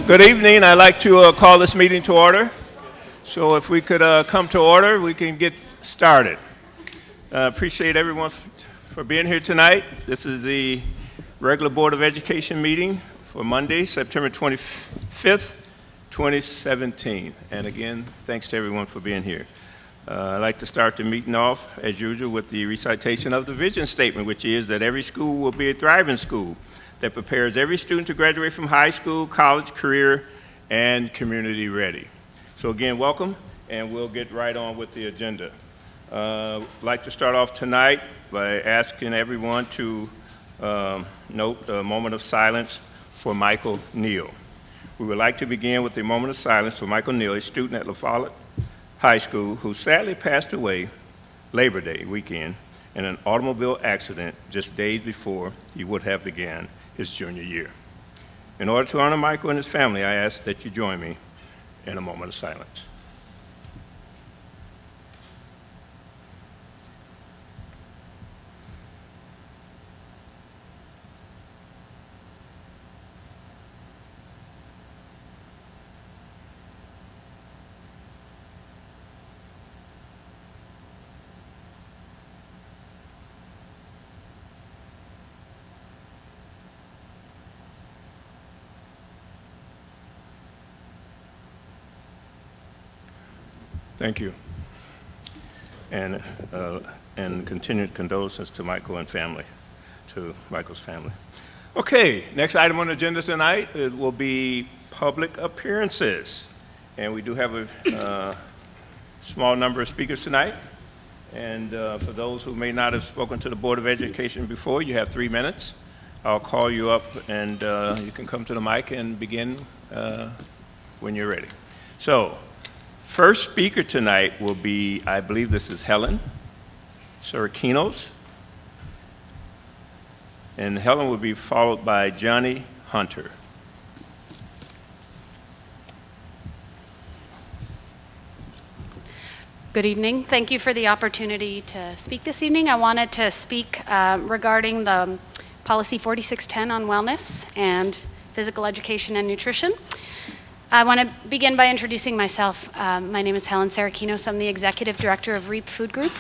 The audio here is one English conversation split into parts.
Good evening. I'd like to call this meeting to order. So if we could come to order, we can get started. Appreciate everyone for being here tonight. This is the regular Board of Education meeting for Monday, September 25th, 2017. And again, thanks to everyone for being here. I'd like to start the meeting off, as usual, with the recitation of the vision statement, which is that every school will be a thriving school that prepares every student to graduate from high school, college, career, and community ready. So again, welcome, and we'll get right on with the agenda. I'd like to start off tonight by asking everyone to note a moment of silence for Michael Neal. We would like to begin with a moment of silence for Michael Neal, a student at La Follette High School who sadly passed away Labor Day weekend in an automobile accident just days before he would have began his junior year. In order to honor Michael and his family, I ask that you join me in a moment of silence. Thank you. And continued condolences to Michael and family, to Michael's family. Okay, next item on the agenda tonight, it will be public appearances. And we do have a small number of speakers tonight. And for those who may not have spoken to the Board of Education before, you have 3 minutes. I'll call you up and you can come to the mic and begin when you're ready. So, first speaker tonight will be, I believe this is Helen Sarakinos. And Helen will be followed by Johnny Hunter. Good evening. Thank you for the opportunity to speak this evening. I wanted to speak regarding the Policy 4610 on wellness and physical education and nutrition. I want to begin by introducing myself. My name is Helen Sarakinos. I'm the Executive Director of REAP Food Group.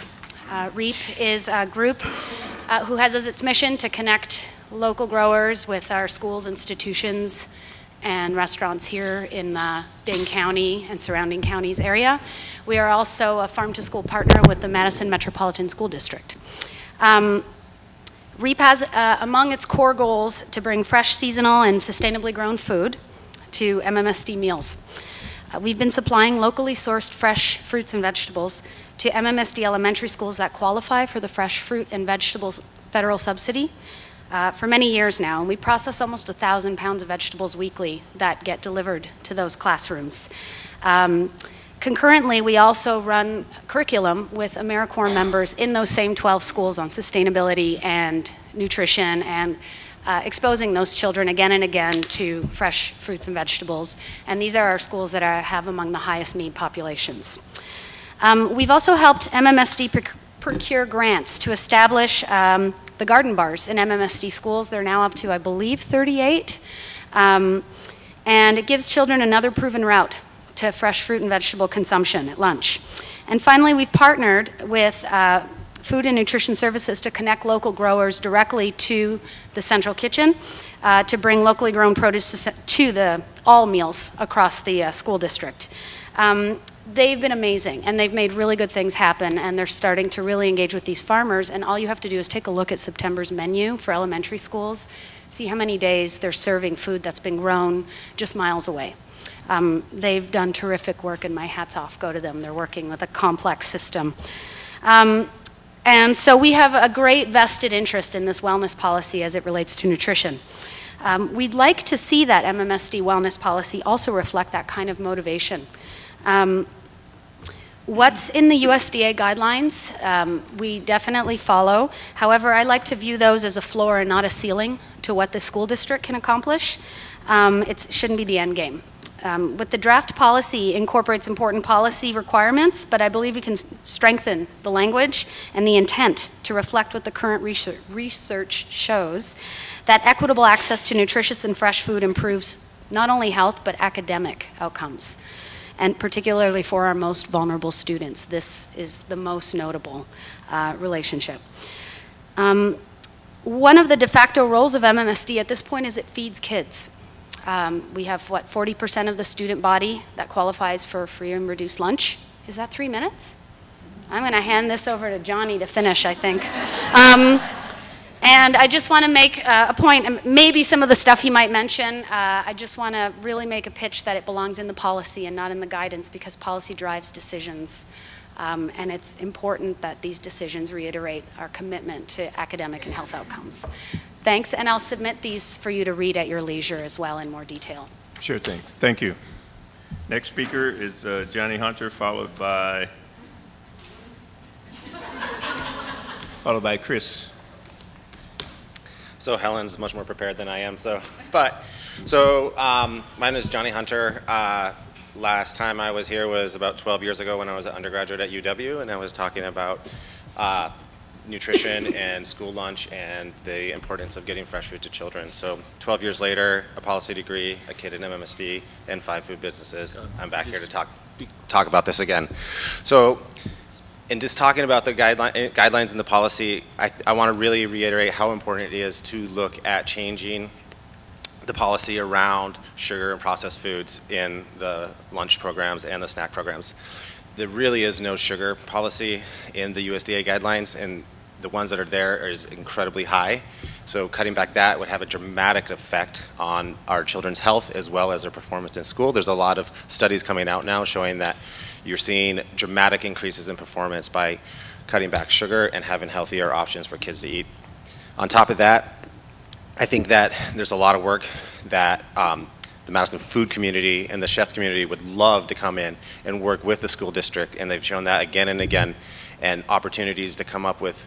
REAP is a group who has as its mission to connect local growers with our schools, institutions, and restaurants here in Dane County and surrounding counties area. We are also a farm-to-school partner with the Madison Metropolitan School District. REAP has among its core goals to bring fresh, seasonal, and sustainably grown food to MMSD meals. We've been supplying locally sourced fresh fruits and vegetables to MMSD elementary schools that qualify for the fresh fruit and vegetables federal subsidy for many years now. And we process almost 1,000 pounds of vegetables weekly that get delivered to those classrooms. Concurrently, we also run curriculum with AmeriCorps members in those same 12 schools on sustainability and nutrition and exposing those children again and again to fresh fruits and vegetables. And these are our schools that have among the highest need populations. We've also helped MMSD procure grants to establish the garden bars in MMSD schools. They're now up to, I believe, 38. And it gives children another proven route to fresh fruit and vegetable consumption at lunch. And finally, we've partnered with Food and Nutrition Services to connect local growers directly to the central kitchen to bring locally grown produce to all meals across the school district. They've been amazing, and they've made really good things happen, and they're starting to really engage with these farmers, and all you have to do is take a look at September's menu for elementary schools, see how many days they're serving food that's been grown just miles away. They've done terrific work, and my hat's off go to them. They're working with a complex system. And so we have a great vested interest in this wellness policy as it relates to nutrition. We'd like to see that MMSD wellness policy also reflect that kind of motivation. What's in the USDA guidelines, we definitely follow. However, I like to view those as a floor and not a ceiling to what the school district can accomplish. It shouldn't be the end game. With the draft policy incorporates important policy requirements, but I believe we can strengthen the language and the intent to reflect what the current research shows, that equitable access to nutritious and fresh food improves not only health, but academic outcomes. And particularly for our most vulnerable students, this is the most notable relationship. One of the de facto roles of MMSD at this point is it feeds kids. We have, what, 40% of the student body that qualifies for free and reduced lunch. Is that 3 minutes? I'm going to hand this over to Johnny to finish, I think. And I just want to make a point, and maybe some of the stuff he might mention, I just want to really make a pitch that it belongs in the policy and not in the guidance, because policy drives decisions. And it's important that these decisions reiterate our commitment to academic and health outcomes. Thanks, and I'll submit these for you to read at your leisure as well in more detail. Sure thing. Thank you. Next speaker is Johnny Hunter, followed by Chris. So Helen's much more prepared than I am. My name is Johnny Hunter. Last time I was here was about 12 years ago when I was an undergraduate at UW, and I was talking about nutrition and school lunch and the importance of getting fresh food to children. So 12 years later, a policy degree, a kid in MMSD, and 5 food businesses. I'm back here to talk about this again. So in just talking about the guidelines and the policy, I want to really reiterate how important it is to look at changing the policy around sugar and processed foods in the lunch programs and the snack programs. There really is no sugar policy in the USDA guidelines, and the ones that are there is incredibly high. So cutting back that would have a dramatic effect on our children's health as well as their performance in school. There's a lot of studies coming out now showing that you're seeing dramatic increases in performance by cutting back sugar and having healthier options for kids to eat. On top of that, I think that there's a lot of work that the Madison food community and the chef community would love to come in and work with the school district, and they've shown that again and again, and opportunities to come up with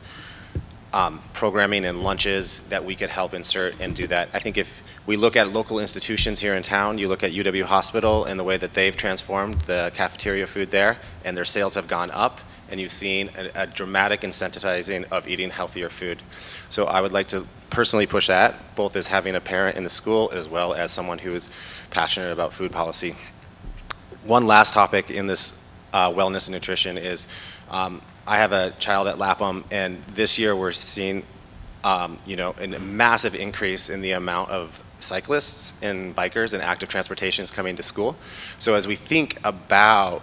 programming and lunches that we could help insert and do that. I think if we look at local institutions here in town, you look at UW Hospital and the way that they've transformed the cafeteria food there, and their sales have gone up, and you've seen a dramatic incentivizing of eating healthier food. So I would like to personally push that, both as having a parent in the school as well as someone who is passionate about food policy. One last topic in this wellness and nutrition is I have a child at Lapham, and this year we're seeing a massive increase in the amount of cyclists and bikers and active transportations coming to school. So as we think about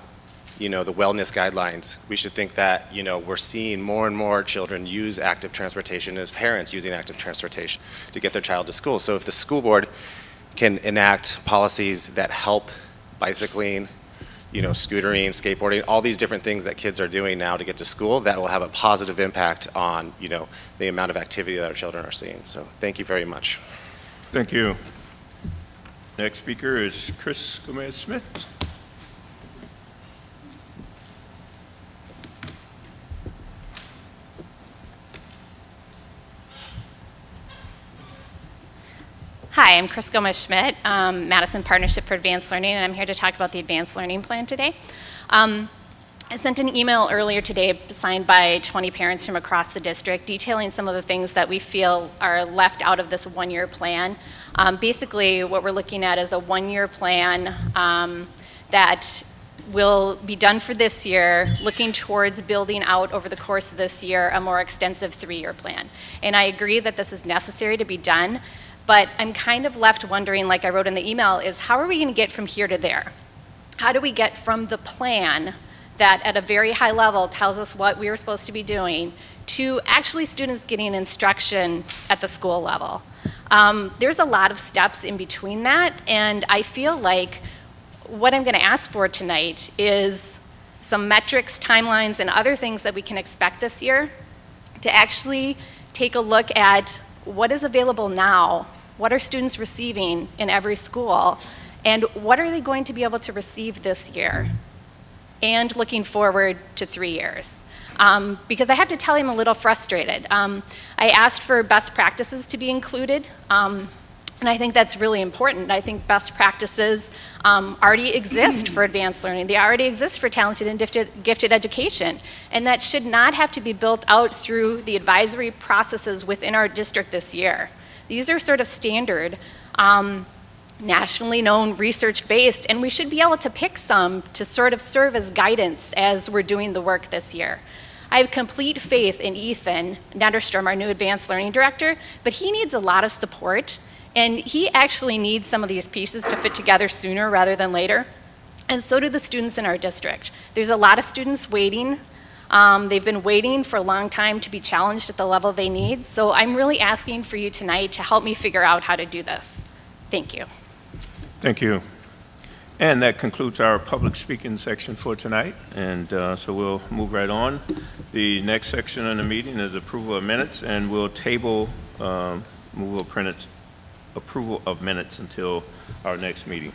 the wellness guidelines, we should think that we're seeing more and more children use active transportation as parents using active transportation to get their child to school. So if the school board can enact policies that help bicycling, scootering, skateboarding, all these different things that kids are doing now to get to school, that will have a positive impact on the amount of activity that our children are seeing. So thank you very much. Thank you. Next speaker is Chris Gomez-Smith. Hi, I'm Chris Gomez-Schmidt, Madison Partnership for Advanced Learning, and I'm here to talk about the Advanced Learning Plan today. I sent an email earlier today signed by 20 parents from across the district detailing some of the things that we feel are left out of this one-year plan. Basically, what we're looking at is a one-year plan that will be done for this year, looking towards building out over the course of this year a more extensive 3-year plan. And I agree that this is necessary to be done, but I'm kind of left wondering, like I wrote in the email, is how are we going to get from here to there? How do we get from the plan that at a very high level tells us what we are supposed to be doing to actually students getting instruction at the school level? There's a lot of steps in between that, and I feel like what I'm going to ask for tonight is some metrics, timelines, and other things that we can expect this year to actually take a look at what is available now, what are students receiving in every school, and what are they going to be able to receive this year, and looking forward to 3 years. Because I have to tell you I'm a little frustrated. I asked for best practices to be included, and I think that's really important. I think best practices already exist for advanced learning. They already exist for talented and gifted education. And that should not have to be built out through the advisory processes within our district this year. These are sort of standard. nationally known, research-based, and we should be able to pick some to sort of serve as guidance as we're doing the work this year. I have complete faith in Ethan Netterstrom, our new advanced learning director, but he needs a lot of support, and he actually needs some of these pieces to fit together sooner rather than later, and so do the students in our district. There's a lot of students waiting. They've been waiting for a long time to be challenged at the level they need, so I'm really asking for you tonight to help me figure out how to do this. Thank you. Thank you. And that concludes our public speaking section for tonight. And so we'll move right on. The next section in the meeting is approval of minutes, and we'll table approval of minutes until our next meeting.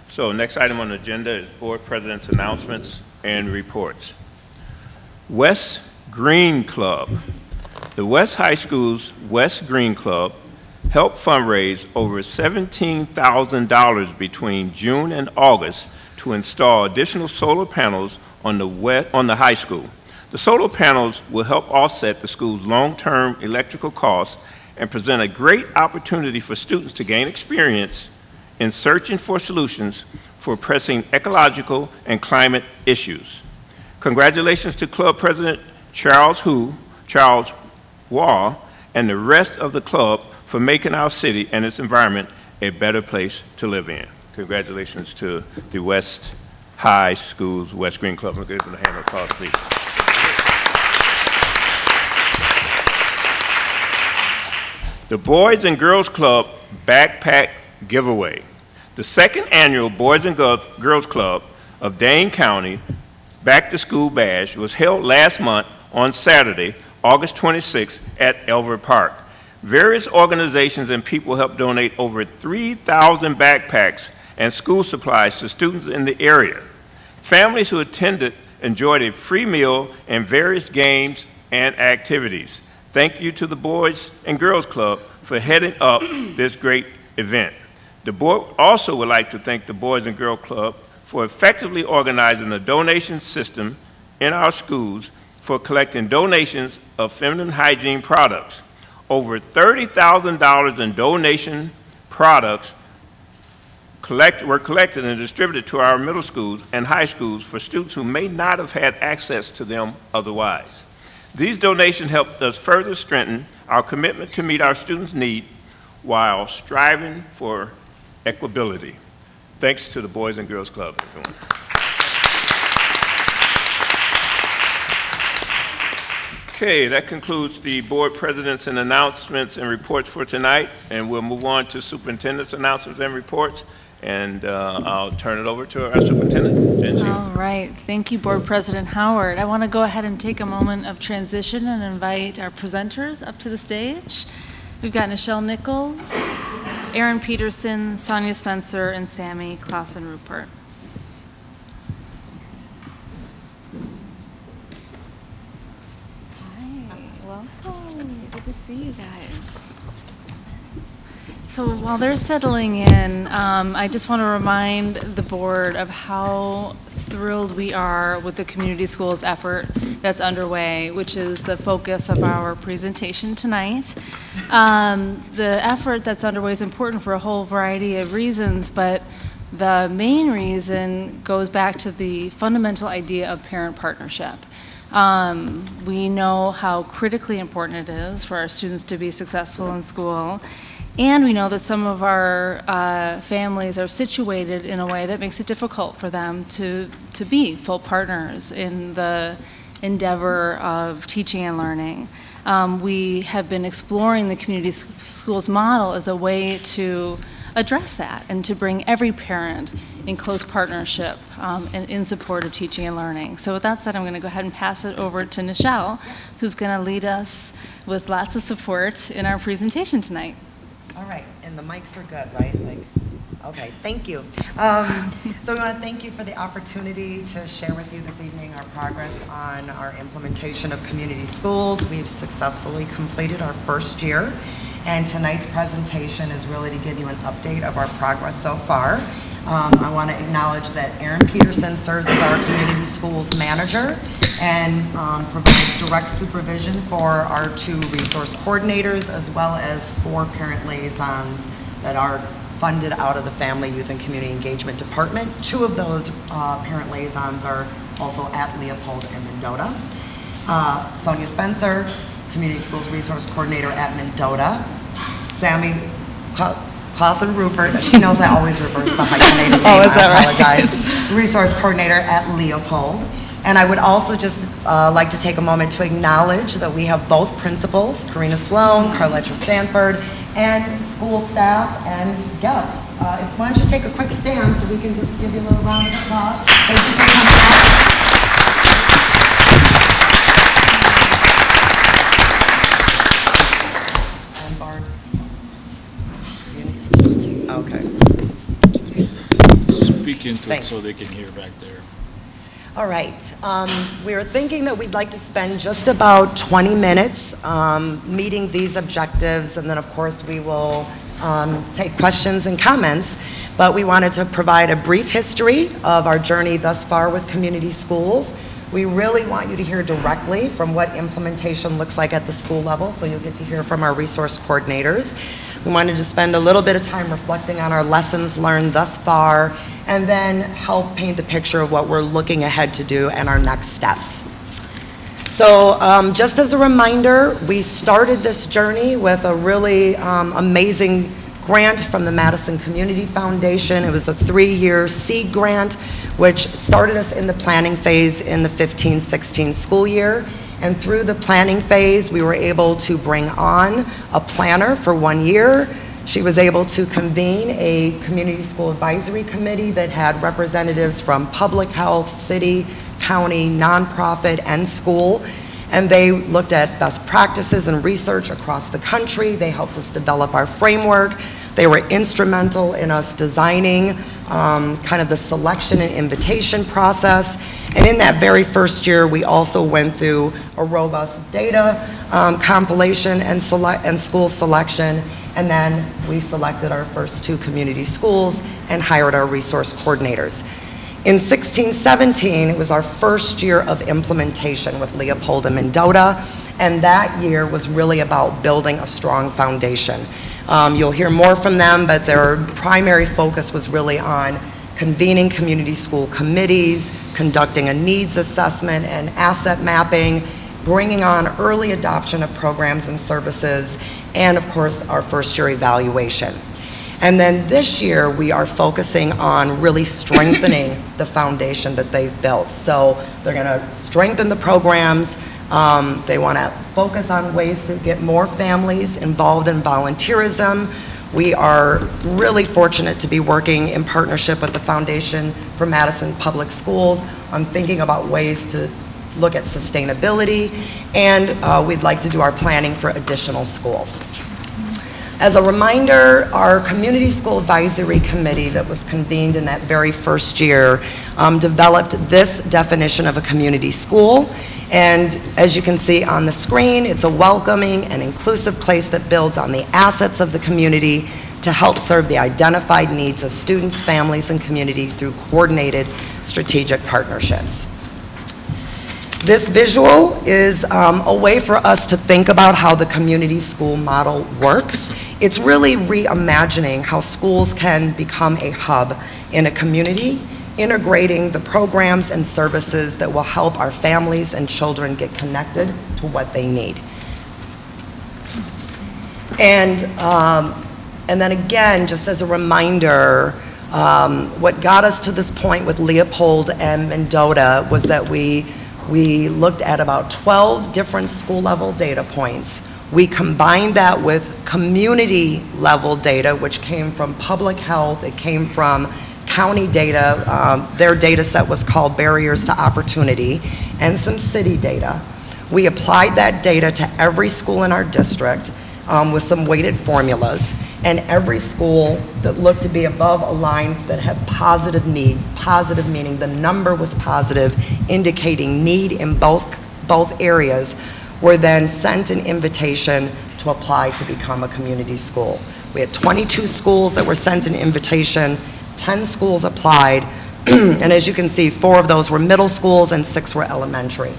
So next item on the agenda is Board President's announcements and reports. West Green Club. The West High School's West Green Club helped fundraise over $17,000 between June and August to install additional solar panels on the high school. The solar panels will help offset the school's long-term electrical costs and present a great opportunity for students to gain experience in searching for solutions for pressing ecological and climate issues. Congratulations to Club President Charles Waugh, and the rest of the club for making our city and its environment a better place to live in. Congratulations to the West High School's West Green Club. We'll give them a hand of applause, please. The Boys and Girls Club Backpack Giveaway. The second annual Boys and Girls Club of Dane County Back to School Bash was held last month on Saturday, August 26th at Elver Park. Various organizations and people helped donate over 3,000 backpacks and school supplies to students in the area. Families who attended enjoyed a free meal and various games and activities. Thank you to the Boys and Girls Club for heading up this great event. The board also would like to thank the Boys and Girls Club for effectively organizing a donation system in our schools for collecting donations of feminine hygiene products. Over $30,000 in donation products were collected and distributed to our middle schools and high schools for students who may not have had access to them otherwise. These donations helped us further strengthen our commitment to meet our students' needs while striving for equability. Thanks to the Boys and Girls Club, everyone. Okay, that concludes the board president's and announcements and reports for tonight, and we'll move on to superintendent's announcements and reports, and I'll turn it over to our superintendent, Jency. All right, thank you, Board President Howard. I want to go ahead and take a moment of transition and invite our presenters up to the stage. We've got Nichelle Nichols, Aaron Peterson, Sonia Spencer, and Sammy Klassen-Rupert. Welcome. Good to see you guys. So while they're settling in, I just want to remind the board of how thrilled we are with the community schools effort that's underway, which is the focus of our presentation tonight. The effort that's underway is important for a whole variety of reasons, but the main reason goes back to the fundamental idea of parent partnership. We know how critically important it is for our students to be successful in school, and we know that some of our families are situated in a way that makes it difficult for them to be full partners in the endeavor of teaching and learning. We have been exploring the community schools model as a way to address that and to bring every parent in close partnership and in support of teaching and learning. So with that said, I'm going to go ahead and pass it over to Nichelle, who's going to lead us with lots of support in our presentation tonight. All right, and the mics are good, right? Okay, thank you. So we want to thank you for the opportunity to share with you this evening our progress on our implementation of community schools. We've successfully completed our first year, and tonight's presentation is really to give you an update of our progress so far. I want to acknowledge that Aaron Peterson serves as our community schools manager and provides direct supervision for our 2 resource coordinators as well as 4 parent liaisons that are funded out of the Family, Youth, and Community Engagement Department. 2 of those parent liaisons are also at Leopold and Mendota. Sonia Spencer, Community Schools Resource Coordinator at Mendota. Sammy Clausen Rupert, she knows I always reverse the hyphenated name. Is that I apologize. Resource Coordinator at Leopold. And I would also just like to take a moment to acknowledge that we have both principals, Karina Sloan, Carletra Stanford, and school staff and guests. Why don't you take a quick stand so we can just give you a little round of applause. Thank you for coming out. And Barb's. Okay. Speak into Thanks. it so they can hear back there. All right. We are thinking that we'd like to spend just about 20 minutes meeting these objectives, and then of course we will take questions and comments. But we wanted to provide a brief history of our journey thus far with community schools. We really want you to hear directly from what implementation looks like at the school level, so you'll get to hear from our resource coordinators. We wanted to spend a little bit of time reflecting on our lessons learned thus far, and then help paint the picture of what we're looking ahead to do and our next steps. So just as a reminder, we started this journey with a really amazing grant from the Madison Community Foundation. It was a 3-year seed grant, which started us in the planning phase in the 15-16 school year. And through the planning phase, we were able to bring on a planner for 1 year. She was able to convene a community school advisory committee that had representatives from public health, city, county, nonprofit, and school. And they looked at best practices and research across the country. They helped us develop our framework. They were instrumental in us designing kind of the selection and invitation process. And in that very first year, we also went through a robust data compilation and school selection. And then we selected our first 2 community schools and hired our resource coordinators. In 16-17, it was our first year of implementation with Leopold and Mendota, and that year was really about building a strong foundation. You'll hear more from them, but their primary focus was really on convening community school committees, conducting a needs assessment and asset mapping, bringing on early adoption of programs and services, and of course our first year evaluation. And then this year we are focusing on really strengthening the foundation that they've built. So they're going to strengthen the programs. They want to focus on ways to get more families involved in volunteerism. We are really fortunate to be working in partnership with the Foundation for Madison Public Schools on thinking about ways to look at sustainability, and we'd like to do our planning for additional schools. As a reminder, our Community School Advisory Committee that was convened in that very first year developed this definition of a community school. And as you can see on the screen, it's a welcoming and inclusive place that builds on the assets of the community to help serve the identified needs of students, families, and community through coordinated strategic partnerships. This visual is a way for us to think about how the community school model works. It's really reimagining how schools can become a hub in a community, integrating the programs and services that will help our families and children get connected to what they need. And then again, just as a reminder, what got us to this point with Leopold and Mendota was that we looked at about 12 different school level data points. We combined that with community level data, which came from public health, it came from county data, their data set was called Barriers to Opportunity, and some city data. We applied that data to every school in our district with some weighted formulas, and every school that looked to be above a line that had positive need, positive meaning the number was positive, indicating need in both areas, were then sent an invitation to apply to become a community school. We had 22 schools that were sent an invitation, 10 schools applied, and as you can see, 4 of those were middle schools and 6 were elementary.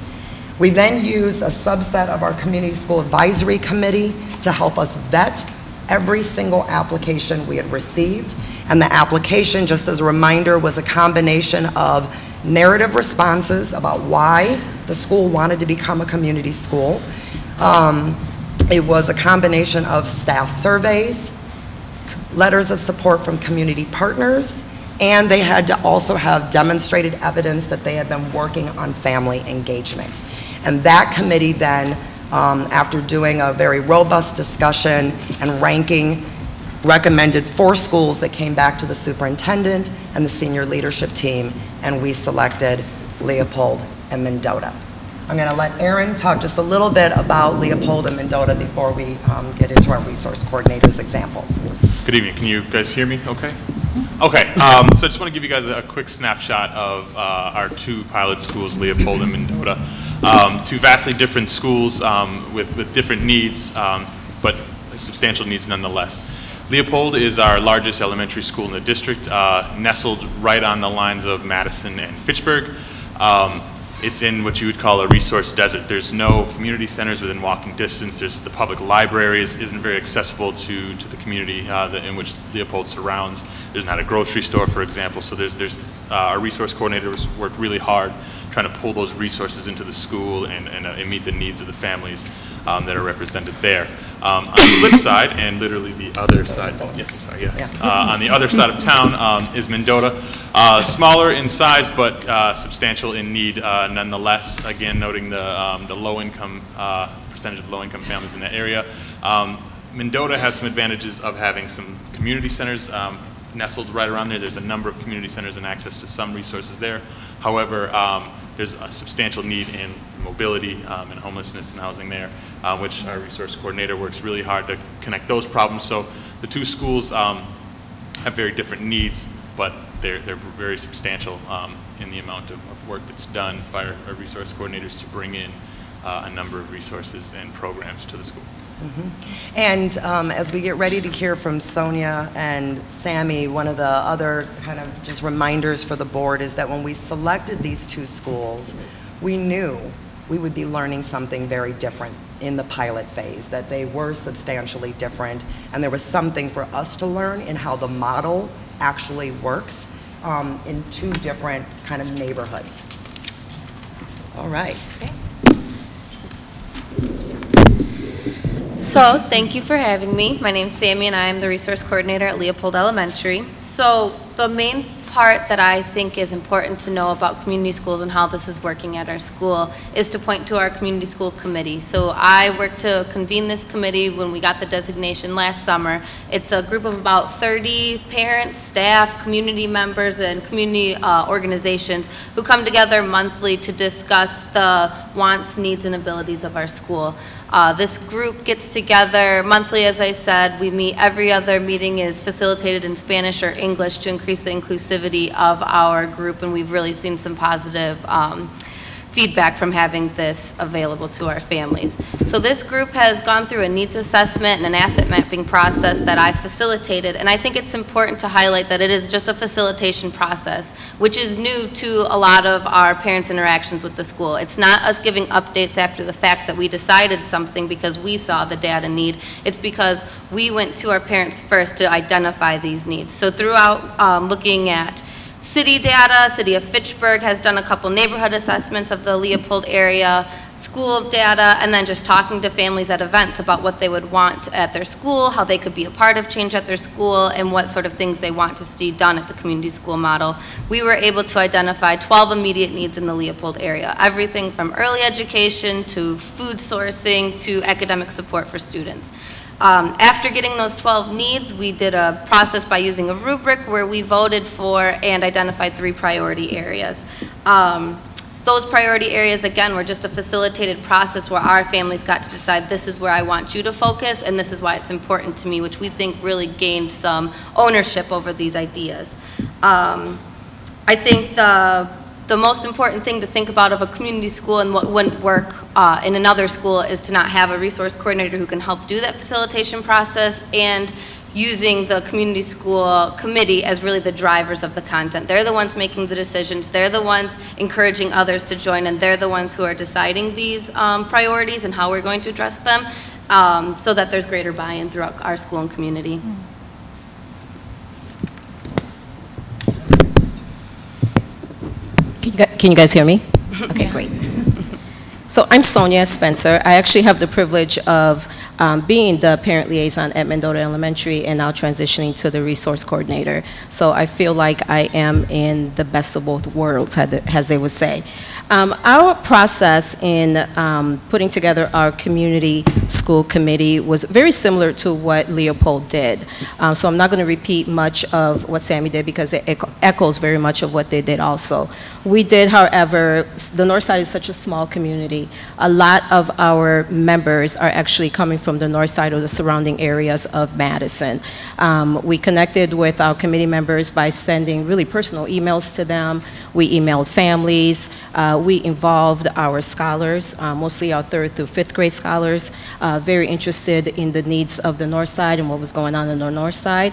We then used a subset of our Community School Advisory Committee to help us vet every single application we had received. And the application, just as a reminder, was a combination of narrative responses about why the school wanted to become a community school. It was a combination of staff surveys, letters of support from community partners, and they had to also have demonstrated evidence that they had been working on family engagement. And that committee then, after doing a very robust discussion and ranking, recommended 4 schools that came back to the superintendent and the senior leadership team, and we selected Leopold and Mendota. I'm going to let Aaron talk just a little bit about Leopold and Mendota before we get into our resource coordinators examples. Good evening. Can you guys hear me okay? Okay, so I just want to give you guys a quick snapshot of our 2 pilot schools, Leopold and Mendota. 2 vastly different schools with different needs, but substantial needs nonetheless. Leopold is our largest elementary school in the district, nestled right on the lines of Madison and Fitchburg. It's in what you would call a resource desert. There's no community centers within walking distance. There's the public library isn't very accessible to the community in which Leopold surrounds. There's not a grocery store, for example. So our resource coordinators work really hard trying to pull those resources into the school and meet the needs of the families that are represented there. On the flip side, and literally the other side, yes, I'm sorry, yes. Yeah. On the other side of town is Mendota. Smaller in size, but substantial in need nonetheless. Again, noting the low-income, percentage of low-income families in the area. Mendota has some advantages of having some community centers nestled right around there. There's a number of community centers and access to some resources there. However, there's a substantial need in mobility and homelessness and housing there, which our resource coordinator works really hard to connect those problems. So the 2 schools have very different needs, but they're very substantial in the amount of work that's done by our resource coordinators to bring in a number of resources and programs to the schools. Mm-hmm. And as we get ready to hear from Sonia and Sammy, one of the other kind of just reminders for the board is that when we selected these 2 schools, we knew we would be learning something very different in the pilot phase, that they were substantially different, and there was something for us to learn in how the model actually works in 2 different kind of neighborhoods. All right. Okay. So, thank you for having me. My name is Sammy and I am the resource coordinator at Leopold Elementary. So, the main part that I think is important to know about community schools and how this is working at our school is to point to our community school committee. So I worked to convene this committee when we got the designation last summer. It's a group of about 30 parents, staff, community members, and community organizations who come together monthly to discuss the wants, needs, and abilities of our school. This group gets together monthly, as I said. We meet every other meeting is facilitated in Spanish or English to increase the inclusivity of our group, and we've really seen some positive feedback from having this available to our families. So this group has gone through a needs assessment and an asset mapping process that I facilitated, and I think it's important to highlight that it is just a facilitation process, which is new to a lot of our parents' interactions with the school. It's not us giving updates after the fact that we decided something because we saw the data need. It's because we went to our parents first to identify these needs. So throughout looking at city data, City of Fitchburg has done a couple neighborhood assessments of the Leopold area, school data, and then just talking to families at events about what they would want at their school, how they could be a part of change at their school, and what sort of things they want to see done at the community school model. We were able to identify 12 immediate needs in the Leopold area, everything from early education to food sourcing to academic support for students. After getting those 12 needs, we did a process by using a rubric where we voted for and identified 3 priority areas. Those priority areas, again, were just a facilitated process where our families got to decide this is where I want you to focus and this is why it's important to me, which we think really gained some ownership over these ideas. I think the most important thing to think about of a community school and what wouldn't work in another school is to not have a resource coordinator who can help do that facilitation process, and using the community school committee as really the drivers of the content. They're the ones making the decisions, they're the ones encouraging others to join, and they're the ones who are deciding these priorities and how we're going to address them. so that there's greater buy-in throughout our school and community. Can you guys hear me? Okay, great. So I'm Sonia Spencer. I actually have the privilege of being the parent liaison at Mendota Elementary and now transitioning to the resource coordinator. So I feel like I am in the best of both worlds, as they would say. Our process in putting together our community school committee was very similar to what Leopold did. So I'm not going to repeat much of what Sammy did because it echoes very much of what they did also. We did, however, the North Side is such a small community. A lot of our members are actually coming from the north side or the surrounding areas of Madison. We connected with our committee members by sending really personal emails to them. We emailed families. We involved our scholars, mostly our 3rd through 5th grade scholars, very interested in the needs of the north side and what was going on in the north side.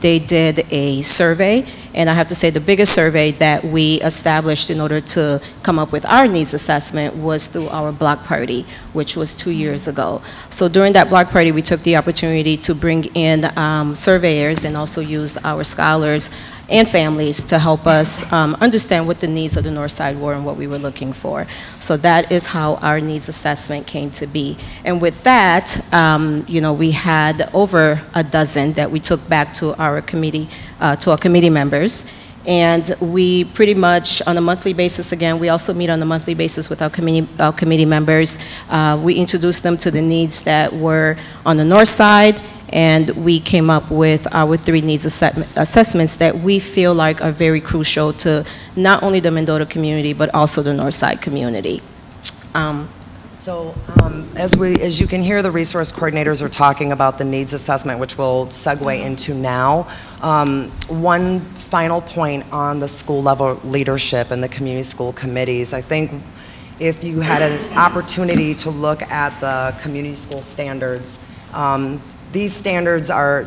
They did a survey, and I have to say the biggest survey that we established in order to come up with our needs assessment was through our block party, which was 2 years ago. So during that block party, we took the opportunity to bring in surveyors and also used our scholars and families to help us understand what the needs of the north side were and what we were looking for. So that is how our needs assessment came to be. And with that, you know, we had over a dozen that we took back to our committee members. And we pretty much, on a monthly basis, again, we also meet on a monthly basis with our committee members. We introduced them to the needs that were on the north side, and we came up with our 3 needs assessments that we feel like are very crucial to not only the Mendota community, but also the north side community. As you can hear, the resource coordinators are talking about the needs assessment, which we'll segue into now. One final point on the school level leadership and the community school committees. I think if you had an opportunity to look at the community school standards, these standards are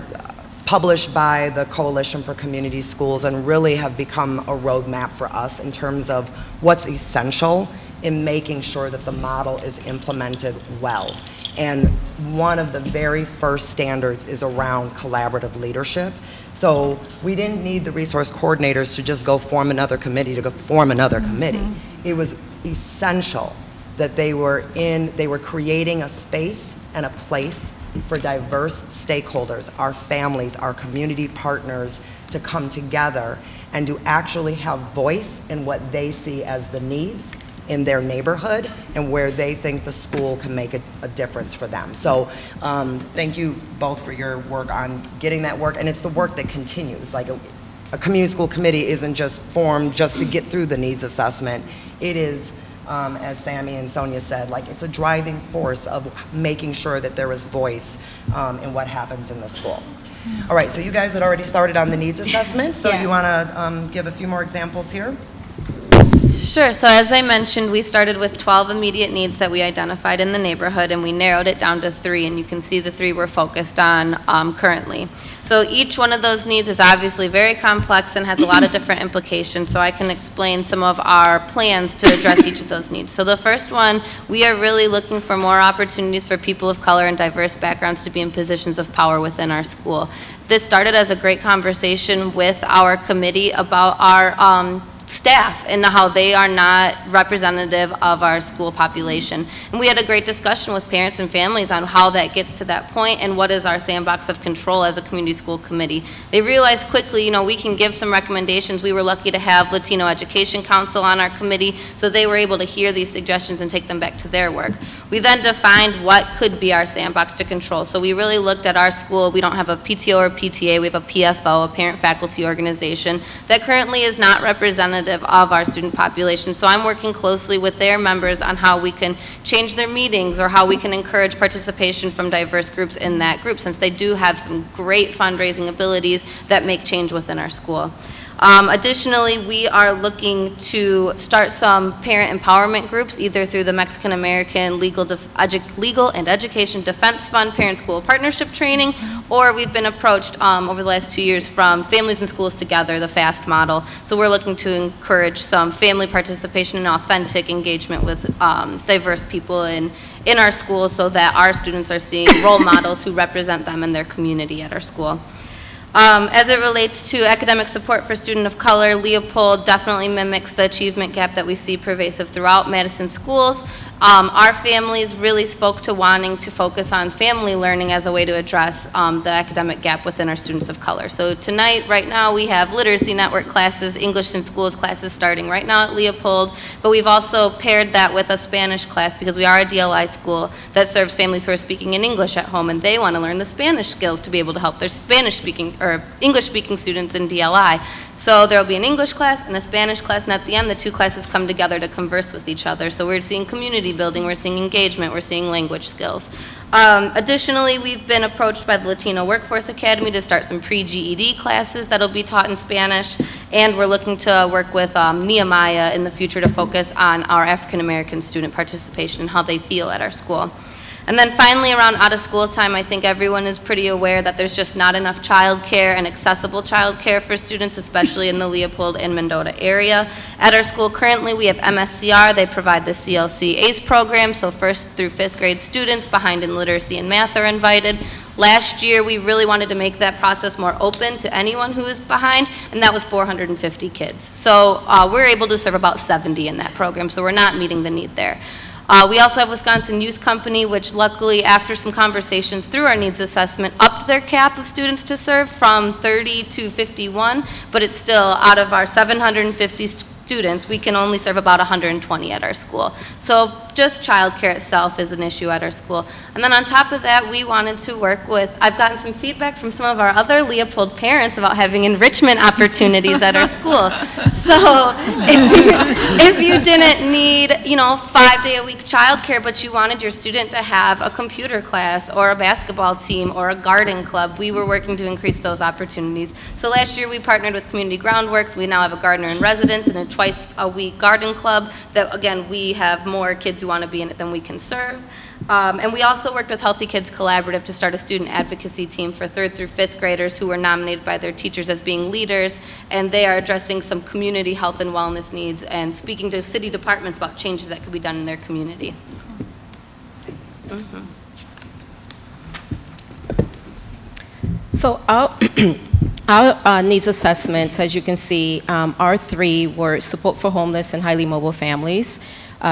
published by the Coalition for Community Schools and really have become a roadmap for us in terms of what's essential in making sure that the model is implemented well. And one of the very first standards is around collaborative leadership. So we didn't need the resource coordinators to just go form another committee to go form another committee. It was essential that they were creating a space and a place for diverse stakeholders, our families, our community partners, to come together and to actually have voice in what they see as the needs in their neighborhood and where they think the school can make a difference for them. So thank you both for your work on getting that work, and it's the work that continues. Like a community school committee isn't just formed just to get through the needs assessment. It is, as Sammy and Sonia said, like it's a driving force of making sure that there is voice in what happens in the school. All right, so you guys had already started on the needs assessment, so you want to give a few more examples here? Sure. So as I mentioned, we started with 12 immediate needs that we identified in the neighborhood, and we narrowed it down to 3, and you can see the 3 we're focused on currently. So each one of those needs is obviously very complex and has a lot of different implications, so I can explain some of our plans to address each of those needs. So the first one, we are really looking for more opportunities for people of color and diverse backgrounds to be in positions of power within our school. This started as a great conversation with our committee about our staff and how they are not representative of our school population. And we had a great discussion with parents and families on how that gets to that point and what is our sandbox of control as a community school committee. They realized quickly, you know, we can give some recommendations. We were lucky to have Latino Education Council on our committee, so they were able to hear these suggestions and take them back to their work. We then defined what could be our sandbox to control. So we really looked at our school. We don't have a PTO or PTA. We have a PFO, a parent faculty organization, that currently is not representative of our student population. So I'm working closely with their members on how we can change their meetings or how we can encourage participation from diverse groups in that group, since they do have some great fundraising abilities that make change within our school. Additionally, we are looking to start some parent empowerment groups, either through the Mexican American Legal and Education Defense Fund Parent School Partnership Training, or we've been approached over the last 2 years from Families and Schools Together, the FAST model. So we're looking to encourage some family participation and authentic engagement with diverse people in our schools, so that our students are seeing role models who represent them and their community at our school. As it relates to academic support for students of color, Leopold definitely mimics the achievement gap that we see pervasive throughout Madison schools. Our families really spoke to wanting to focus on family learning as a way to address the academic gap within our students of color. So tonight, right now, we have literacy network classes, English in schools classes starting right now at Leopold, but we've also paired that with a Spanish class because we are a DLI school that serves families who are speaking in English at home, and they want to learn the Spanish skills to be able to help their Spanish-speaking or English-speaking students in DLI. So there will be an English class and a Spanish class, and at the end, the two classes come together to converse with each other. So we're seeing community building, we're seeing engagement, we're seeing language skills. Additionally, we've been approached by the Latino Workforce Academy to start some pre-GED classes that'll be taught in Spanish, and we're looking to work with Nehemiah in the future to focus on our African American student participation and how they feel at our school. And then finally, around out of school time, I think everyone is pretty aware that there's just not enough childcare and accessible childcare for students, especially in the Leopold and Mendota area. At our school currently, we have MSCR. They provide the CLC ACE program, so 1st through 5th grade students behind in literacy and math are invited. Last year, we really wanted to make that process more open to anyone who is behind, and that was 450 kids. So we're able to serve about 70 in that program, so we're not meeting the need there. We also have Wisconsin Youth Company, which luckily, after some conversations through our needs assessment, upped their cap of students to serve from 30 to 51, but it's still out of our 750 students, we can only serve about 120 at our school. So just childcare itself is an issue at our school. And then on top of that, we wanted to work with, I've gotten some feedback from some of our other Leopold parents about having enrichment opportunities at our school. So if you didn't need, 5-day-a-week childcare, but you wanted your student to have a computer class or a basketball team or a garden club, we were working to increase those opportunities. So last year we partnered with Community Groundworks. We now have a gardener in residence and a twice-a-week garden club that, again, we have more kids who want to be in it than we can serve. And we also worked with Healthy Kids Collaborative to start a student advocacy team for 3rd through 5th graders who were nominated by their teachers as being leaders, and they are addressing some community health and wellness needs and speaking to city departments about changes that could be done in their community. So our needs assessments, as you can see, our 3 were support for homeless and highly mobile families,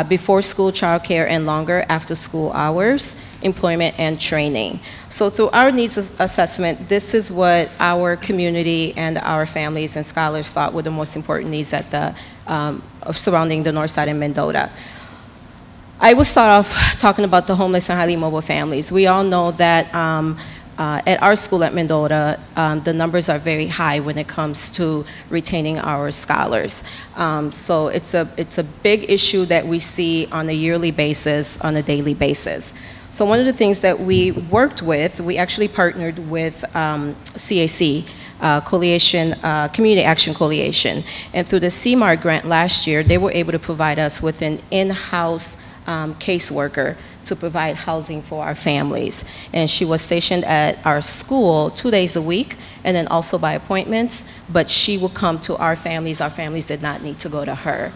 before school childcare and longer after school hours, employment and training. So through our needs assessment, this is what our community and our families and scholars thought were the most important needs at the, surrounding the North Side and Mendota. I will start off talking about the homeless and highly mobile families. We all know that at our school at Mendota, the numbers are very high when it comes to retaining our scholars. So it's a big issue that we see on a yearly basis, on a daily basis. So one of the things that we worked with, we actually partnered with CAC, Coalition, Community Action Coalition. And through the CMAR grant last year, they were able to provide us with an in-house caseworker to provide housing for our families. And she was stationed at our school 2 days a week, and then also by appointments, but she would come to our families did not need to go to her.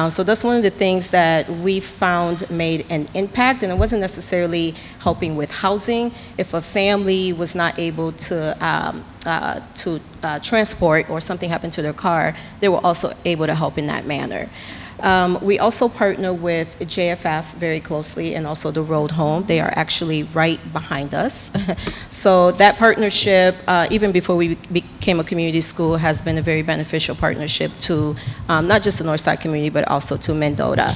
So that's one of the things that we found made an impact, and it wasn't necessarily helping with housing. If a family was not able to transport or something happened to their car, they were also able to help in that manner. We also partner with JFF very closely and also the Road Home. They are actually right behind us. So that partnership, even before we became a community school, has been a very beneficial partnership to not just the Northside community, but also to Mendota.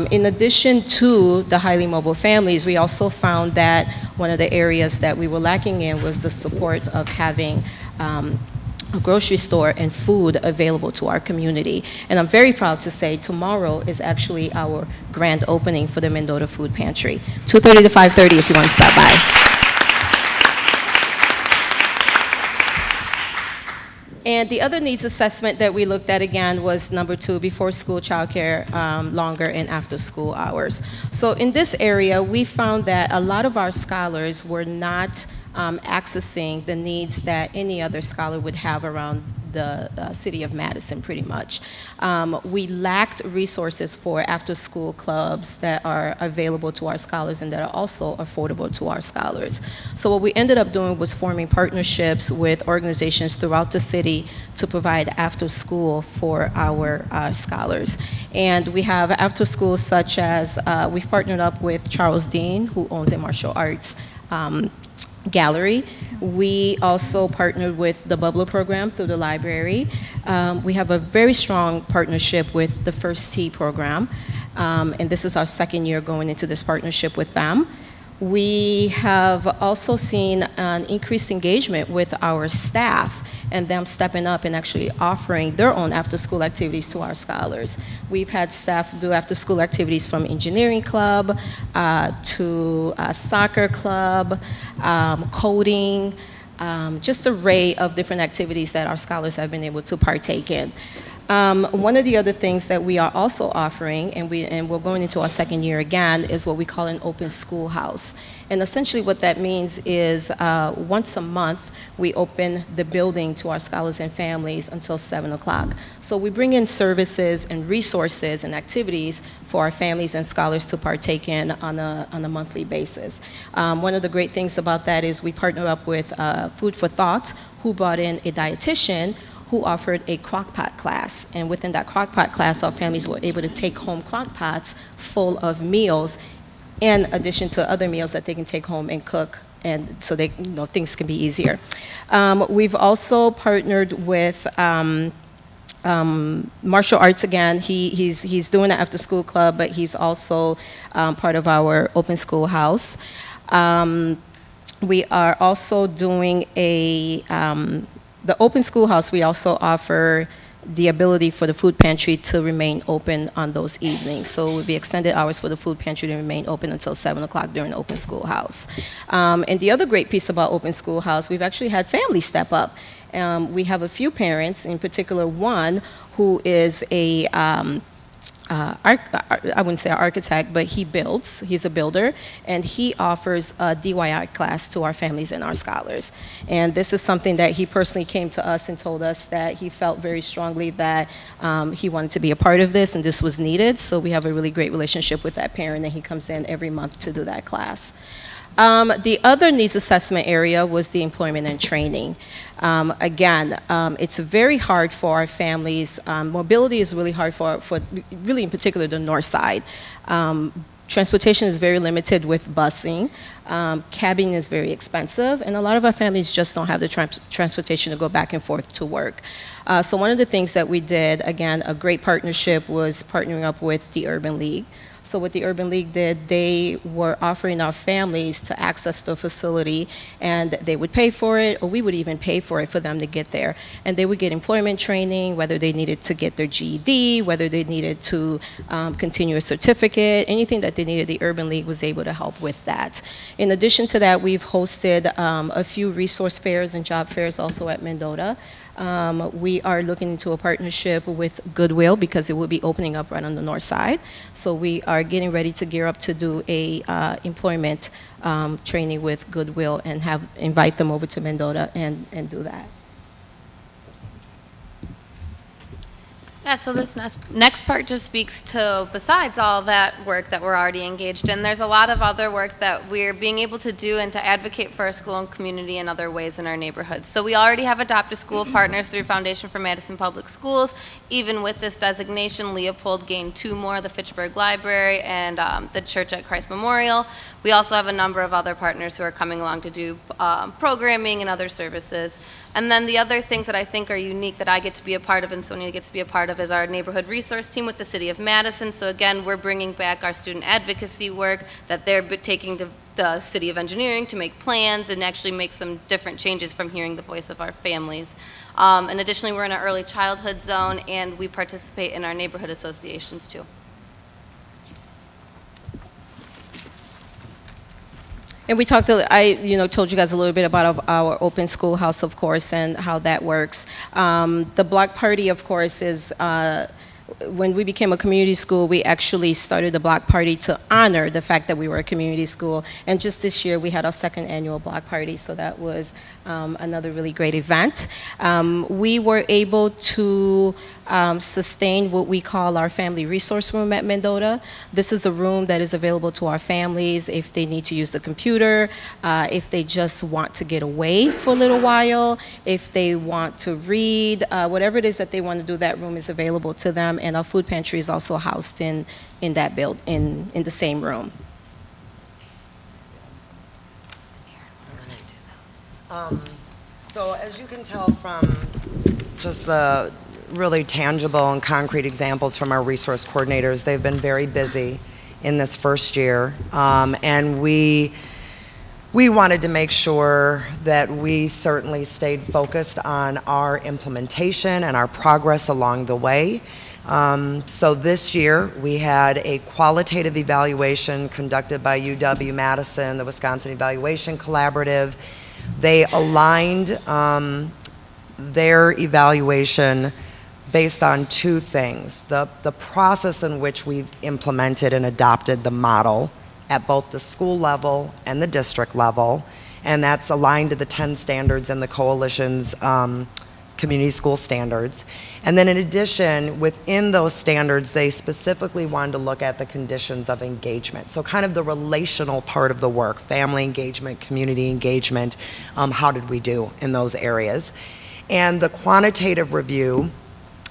In addition to the highly mobile families, we also found that one of the areas that we were lacking in was the support of having a grocery store and food available to our community. And I'm very proud to say tomorrow is actually our grand opening for the Mendota Food Pantry. 2:30 to 5:30 if you want to stop by. And the other needs assessment that we looked at again was number 2, before school childcare, longer and after school hours. So in this area, we found that a lot of our scholars were not accessing the needs that any other scholar would have around the city of Madison, pretty much. We lacked resources for after-school clubs that are available to our scholars and that are also affordable to our scholars. So what we ended up doing was forming partnerships with organizations throughout the city to provide after-school for our scholars. And we have after-school such as, we've partnered up with Charles Dean, who owns a martial arts gallery. We also partnered with the Bubbler program through the library. We have a very strong partnership with the First Tee program, and this is our 2nd year going into this partnership with them. We have also seen an increased engagement with our staff and them stepping up and actually offering their own after-school activities to our scholars. We've had staff do after-school activities from engineering club to soccer club, coding, just an array of different activities that our scholars have been able to partake in. One of the other things that we are also offering, and we're going into our 2nd year again, is what we call an open schoolhouse. And essentially what that means is once a month, we open the building to our scholars and families until 7 o'clock. So we bring in services and resources and activities for our families and scholars to partake in on a monthly basis. One of the great things about that is we partner up with Food for Thought, who brought in a dietitian who offered a crockpot class. And within that crockpot class, our families were able to take home crockpots full of meals, in addition to other meals that they can take home and cook, and so they, things can be easier. We've also partnered with martial arts again. He's doing an after-school club, but he's also part of our open schoolhouse. We are also doing the open schoolhouse. We also offer the ability for the food pantry to remain open on those evenings. So it would be extended hours for the food pantry to remain open until 7 o'clock during open schoolhouse. And the other great piece about open schoolhouse, we've actually had families step up. We have a few parents, in particular one who is a I wouldn't say an architect, but he builds. He's a builder, and he offers a DIY class to our families and our scholars. And this is something that he personally came to us and told us that he felt very strongly that he wanted to be a part of this, and this was needed. So we have a really great relationship with that parent, and he comes in every month to do that class. The other needs assessment area was the employment and training. Again, it's very hard for our families. Mobility is really hard for really in particular the north side. Transportation is very limited with busing. Cabbing is very expensive, and a lot of our families just don't have the transportation to go back and forth to work. So one of the things that we did, again, a great partnership, was partnering up with the Urban League. So what the Urban League did, they were offering our families to access the facility, and they would pay for it, or we would even pay for it for them to get there. And they would get employment training, whether they needed to get their GED, whether they needed to continue a certificate, anything that they needed, the Urban League was able to help with that. In addition to that, we've hosted a few resource fairs and job fairs also at Mendota. We are looking into a partnership with Goodwill because it will be opening up right on the north side. So we are getting ready to gear up to do a employment training with Goodwill and invite them over to Mendota and do that. Yeah, so this next part just speaks to, besides all that work that we're already engaged in, there's a lot of other work that we're being able to do and to advocate for our school and community in other ways in our neighborhoods. So we already have Adopt a School partners through Foundation for Madison Public Schools. Even with this designation, Leopold gained 2 more, the Fitchburg Library and the Church at Christ Memorial. We also have a number of other partners who are coming along to do programming and other services. And then the other things that I think are unique that I get to be a part of and Sonia gets to be a part of is our neighborhood resource team with the City of Madison. So again, we're bringing back our student advocacy work that they're taking to the City of Engineering to make plans and actually make some different changes from hearing the voice of our families. And additionally, we're in our early childhood zone, and we participate in our neighborhood associations too. And we talked, told you guys a little bit about our open schoolhouse, of course, and how that works. The block party, of course, is, when we became a community school, we actually started the block party to honor the fact that we were a community school. And just this year, we had our second annual block party, so that was another really great event. We were able to sustain what we call our family resource room at Mendota. This is a room that is available to our families if they need to use the computer, if they just want to get away for a little while, if they want to read, whatever it is that they want to do, that room is available to them. And our food pantry is also housed in that in the same room. So as you can tell from just the really tangible and concrete examples from our resource coordinators, they've been very busy in this first year. And we wanted to make sure that we certainly stayed focused on our implementation and our progress along the way. So this year we had a qualitative evaluation conducted by UW-Madison, the Wisconsin Evaluation Collaborative. They aligned their evaluation based on two things: the process in which we've implemented and adopted the model at both the school level and the district level, and that's aligned to the 10 standards in the coalition's community school standards. And then in addition, within those standards, they specifically wanted to look at the conditions of engagement. So kind of the relational part of the work, family engagement, community engagement, how did we do in those areas? And the quantitative review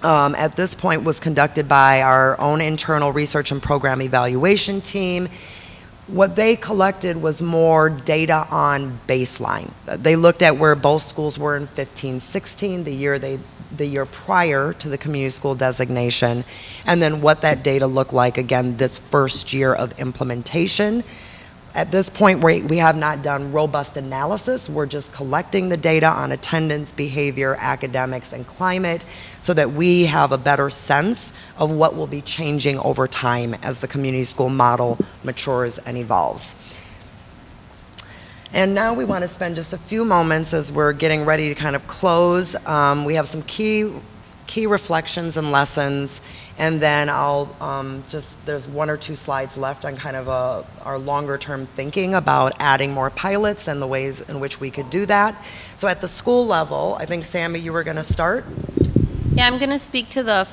at this point was conducted by our own internal research and program evaluation team. What they collected was more data on baseline. They looked at where both schools were in 15-16, the year prior to the community school designation, and then what that data looked like, again, this first year of implementation. At this point, we have not done robust analysis. We're just collecting the data on attendance, behavior, academics, and climate so that we have a better sense of what will be changing over time as the community school model matures and evolves. And now we want to spend just a few moments as we're getting ready to kind of close. We have some key reflections and lessons, and then I'll there's 1 or 2 slides left on kind of our longer term thinking about adding more pilots and the ways in which we could do that. So at the school level, I think Sammy, you were going to start. Yeah, I'm going to speak to the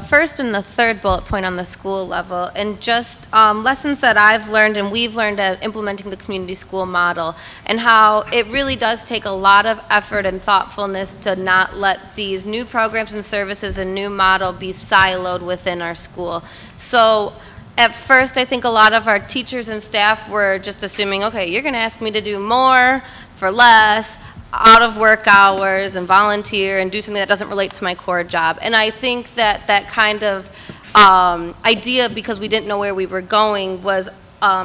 first and the third bullet point on the school level, and just lessons that I've learned and we've learned at implementing the community school model, and how it really does take a lot of effort and thoughtfulness to not let these new programs and services and new model be siloed within our school. So at first, I think a lot of our teachers and staff were just assuming, okay, you're going to ask me to do more for less, out of work hours, and volunteer and do something that doesn't relate to my core job. And I think that that kind of idea, because we didn't know where we were going, was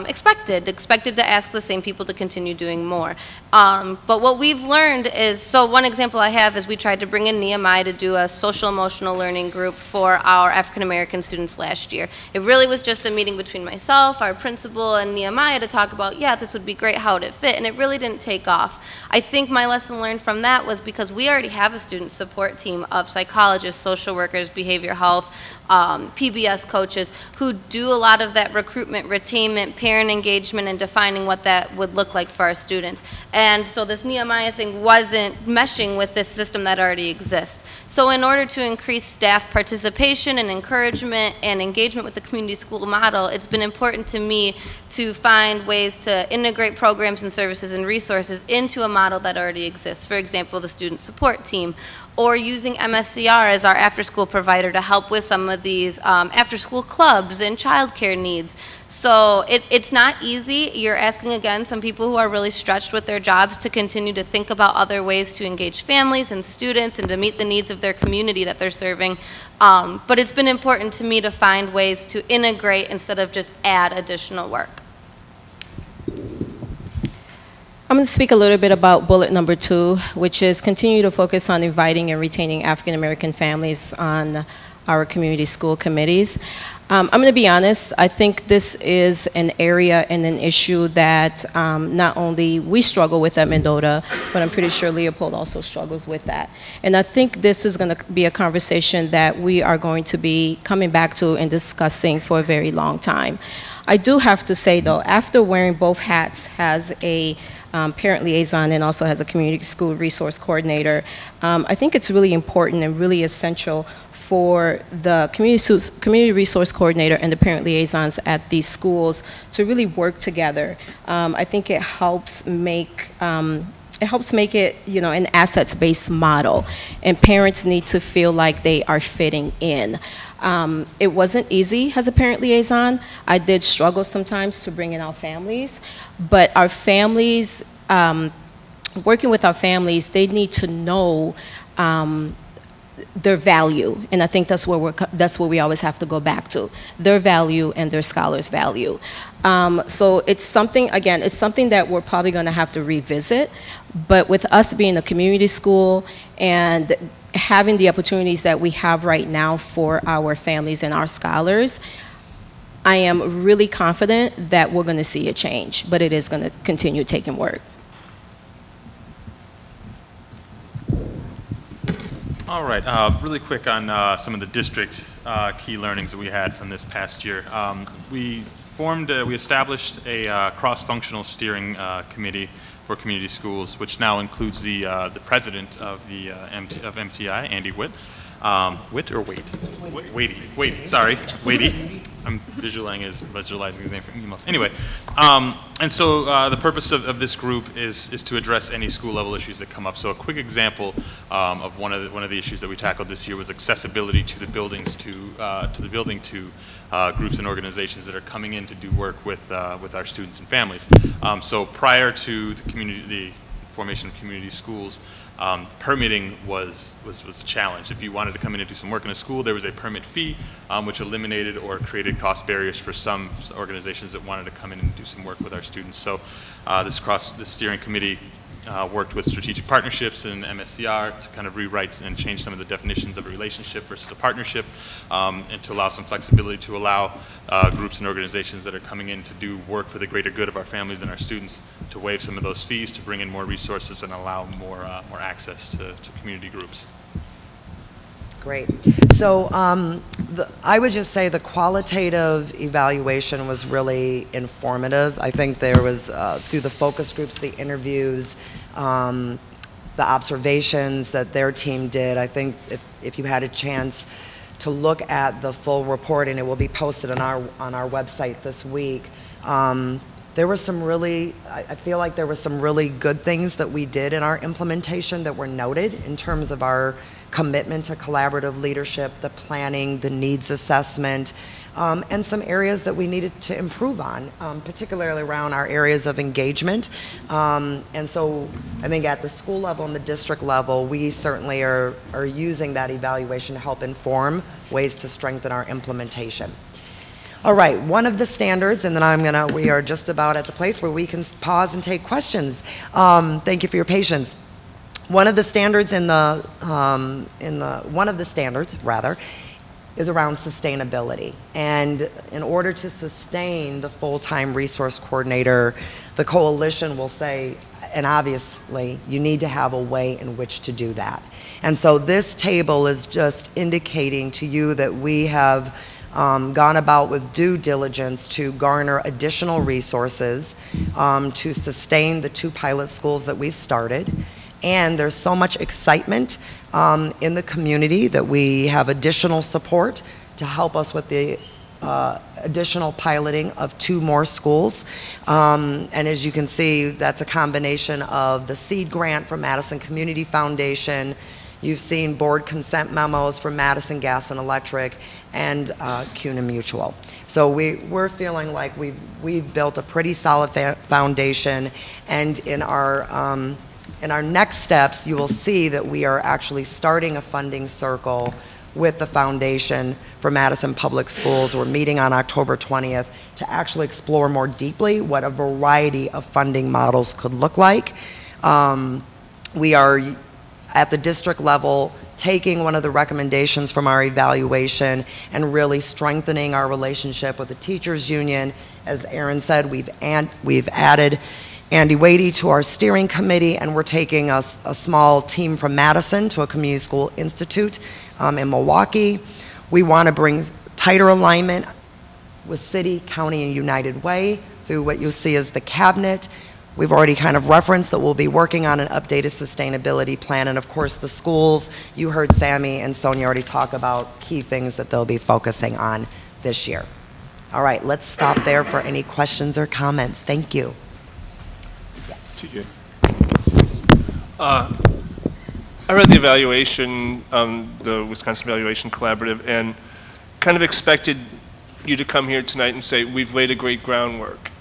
expected to ask the same people to continue doing more. But what we've learned is, so one example I have is we tried to bring in Nehemiah to do a social emotional learning group for our African American students last year. It really was just a meeting between myself, our principal, and Nehemiah to talk about, yeah, this would be great, how would it fit, and it really didn't take off. I think my lesson learned from that was because we already have a student support team of psychologists, social workers, behavioral health, PBS coaches who do a lot of that recruitment, retainment, parent engagement, and defining what that would look like for our students. And so this Nehemiah thing wasn't meshing with this system that already exists. So in order to increase staff participation and encouragement and engagement with the community school model, it's been important to me to find ways to integrate programs and services and resources into a model that already exists. For example, the student support team, or using MSCR as our after-school provider to help with some of these after-school clubs and childcare needs. So it's not easy. You're asking, again, some people who are really stretched with their jobs to continue to think about other ways to engage families and students and to meet the needs of their community that they're serving. But it's been important to me to find ways to integrate instead of just add additional work. I'm going to speak a little bit about bullet number 2, which is continue to focus on inviting and retaining African American families on our community school committees. I'm going to be honest, I think this is an area and an issue that not only we struggle with at Mendota, but I'm pretty sure Leopold also struggles with that. And I think this is going to be a conversation that we are going to be coming back to and discussing for a very long time. I do have to say, though, after wearing both hats as a parent liaison and also as a community school resource coordinator, I think it's really important and really essential for the community resource coordinator and the parent liaisons at these schools to really work together. I think it helps make it, you know, an assets-based model, and parents need to feel like they are fitting in. It wasn't easy as a parent liaison. I did struggle sometimes to bring in our families, but our families, working with our families, they need to know their value, and I think that's where we always have to go back to, their value and their scholars' value. So it's something, again, it's something that we're probably going to have to revisit, but with us being a community school and having the opportunities that we have right now for our families and our scholars, I am really confident that we're going to see a change, but it is going to continue taking work. All right, really quick on some of the district key learnings that we had from this past year. We established a cross-functional steering committee for community schools, which now includes the president of the MTI, Andy Witt. Witt or Wait? Waity, sorry, Waity. I'm visualizing his name from emails. Anyway, and so the purpose of this group is to address any school level issues that come up. So a quick example of one of the issues that we tackled this year was accessibility to the buildings to groups and organizations that are coming in to do work with our students and families. So prior to the formation of community schools, permitting was a challenge. If you wanted to come in and do some work in a school, there was a permit fee, which eliminated or created cost barriers for some organizations that wanted to come in and do some work with our students. So this steering committee worked with strategic partnerships and MSCR to kind of rewrite and change some of the definitions of a relationship versus a partnership, and to allow some flexibility to allow groups and organizations that are coming in to do work for the greater good of our families and our students to waive some of those fees, to bring in more resources and allow more access to community groups. Great. So I would just say the qualitative evaluation was really informative. I think there was, through the focus groups, the interviews, the observations that their team did. I think if you had a chance to look at the full report, and it will be posted on our website this week, there were some really, I feel like there were some really good things that we did in our implementation that were noted in terms of our commitment to collaborative leadership, the planning, the needs assessment, and some areas that we needed to improve on, particularly around our areas of engagement. And so I think at the school level and the district level, we certainly are using that evaluation to help inform ways to strengthen our implementation. All right, one of the standards, and then we are just about at the place where we can pause and take questions. Thank you for your patience. One of the standards is around sustainability. And in order to sustain the full-time resource coordinator, the coalition will say, and obviously, you need to have a way in which to do that. And so this table is just indicating to you that we have gone about with due diligence to garner additional resources to sustain the 2 pilot schools that we've started. And there's so much excitement in the community that we have additional support to help us with the additional piloting of 2 more schools. And as you can see, that's a combination of the seed grant from Madison Community Foundation. You've seen board consent memos from Madison Gas and Electric and CUNA Mutual. So we're feeling like we've built a pretty solid foundation, and in our next steps, you will see that we are actually starting a funding circle with the foundation for Madison Public Schools. We're meeting on October 20th to actually explore more deeply what a variety of funding models could look like. We are at the district level taking one of the recommendations from our evaluation and really strengthening our relationship with the teachers union. As Aaron said, we've added Andy Wadey to our steering committee, and we're taking a small team from Madison to a community school institute in Milwaukee. We want to bring tighter alignment with city, county, and United Way through what you'll see as the cabinet. We've already kind of referenced that we'll be working on an updated sustainability plan, and of course the schools, you heard Sammy and Sonia already talk about key things that they'll be focusing on this year. All right, let's stop there for any questions or comments. Thank you. Yes. I read the evaluation, the Wisconsin Evaluation Collaborative, and kind of expected you to come here tonight and say, we've laid a great groundwork.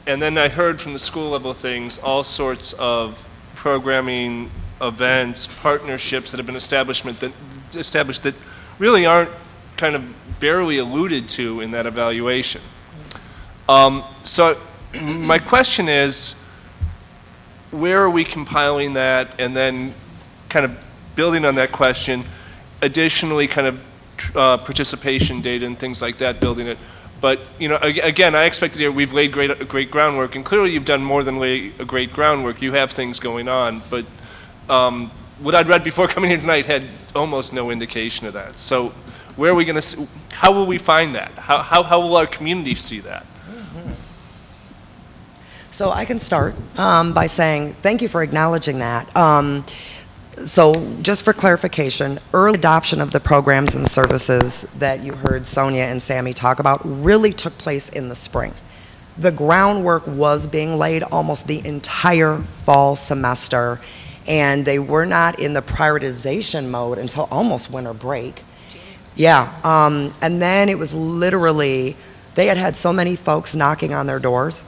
And then I heard from the school level things, all sorts of programming, events, partnerships that have been established that really aren't kind of barely alluded to in that evaluation. So my question is, where are we compiling that, and then kind of building on that question, additionally kind of participation data and things like that, building it. But, you know, again, I expected here we've laid great groundwork, and clearly you've done more than lay a great groundwork. You have things going on, but what I'd read before coming here tonight had almost no indication of that. So where are we going to, how will we find that? How will our community see that? So I can start by saying thank you for acknowledging that. So just for clarification, early adoption of the programs and services that you heard Sonia and Sammy talk about really took place in the spring. The groundwork was being laid almost the entire fall semester, and they were not in the prioritization mode until almost winter break. Yeah, and then it was literally, they had so many folks knocking on their doors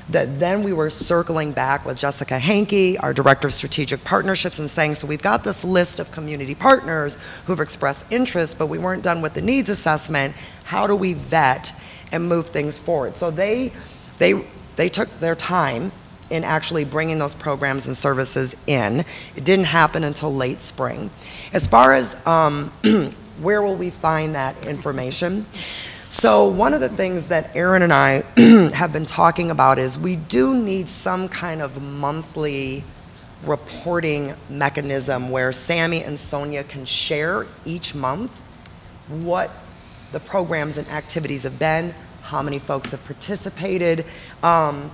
that then we were circling back with Jessica Hankey, our Director of Strategic Partnerships, and saying, so we've got this list of community partners who've expressed interest, but we weren't done with the needs assessment. How do we vet and move things forward? So they took their time in actually bringing those programs and services in. It didn't happen until late spring. As far as where will we find that information? So one of the things that Aaron and I have been talking about is we do need some kind of monthly reporting mechanism where Sammy and Sonia can share each month what the programs and activities have been, how many folks have participated. And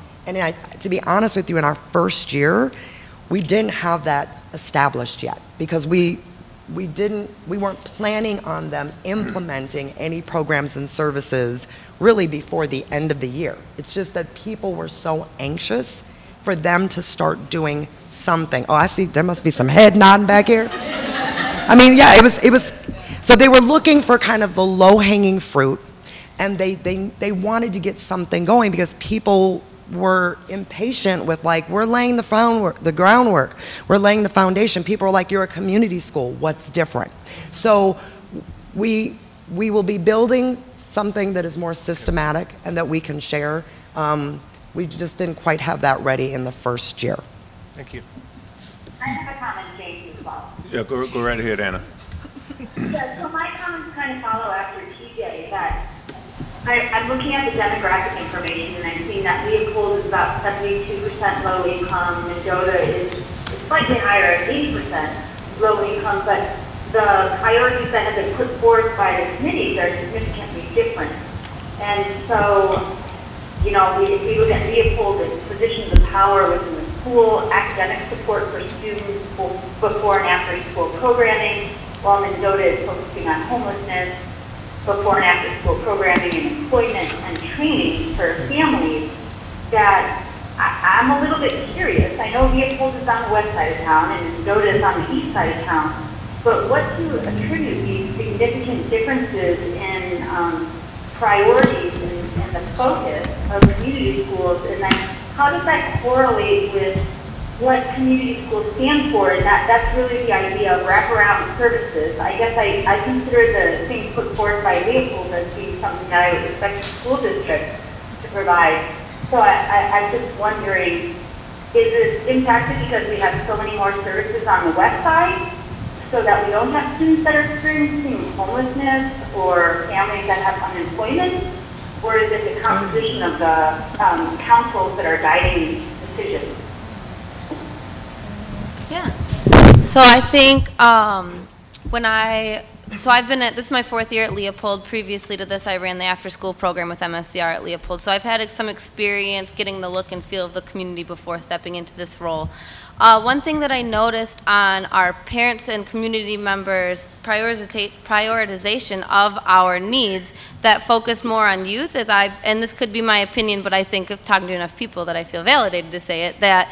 to be honest with you, in our first year, we didn't have that established yet because we weren't planning on them implementing any programs and services really before the end of the year. It's just that people were so anxious for them to start doing something. Oh, I see, there must be some head nodding back here. I mean, yeah, it was, so they were looking for kind of the low-hanging fruit, and they wanted to get something going because people were impatient with, like, we're laying the groundwork, we're laying the foundation. People are like, you're a community school, what's different? So we will be building something that is more systematic and that we can share. We just didn't quite have that ready in the first year. Thank you. I have a comment, James, as well. Yeah, go right ahead, Anna. So my comments kind of follow after TJ, that I'm looking at the demographic information, and I'm seeing that Leopold is about 72% low income, Mendota is slightly higher at 80% low income, but the priorities that have been put forth by the committees are significantly different. And so, you know, if we look at Leopold, it's positions of power within the school, academic support for students before and after school programming, while Mendota is focusing on homelessness, before and after school programming and employment and training for families, that I'm a little bit curious. I know Leopold is on the west side of town and Mendota is on the east side of town, but what to attribute these significant differences in priorities and the focus of community schools, and then how does that correlate with what community schools stand for? And that's really the idea of wraparound services. I guess I consider the things put forth by Leopold as being something that I would expect the school district to provide. So I'm just wondering, is it impacted because we have so many more services on the west side? so that we don't have students that are experiencing homelessness or families that have unemployment? Or is it the composition of the councils that are guiding decisions? Yeah. So I think so I've been this is my 4th year at Leopold. Previously to this, I ran the after-school program with MSCR at Leopold. So I've had some experience getting the look and feel of the community before stepping into this role. One thing that I noticed on our parents and community members' prioritization of our needs that focused more on youth is and this could be my opinion, but I think of talking to enough people that I feel validated to say it, that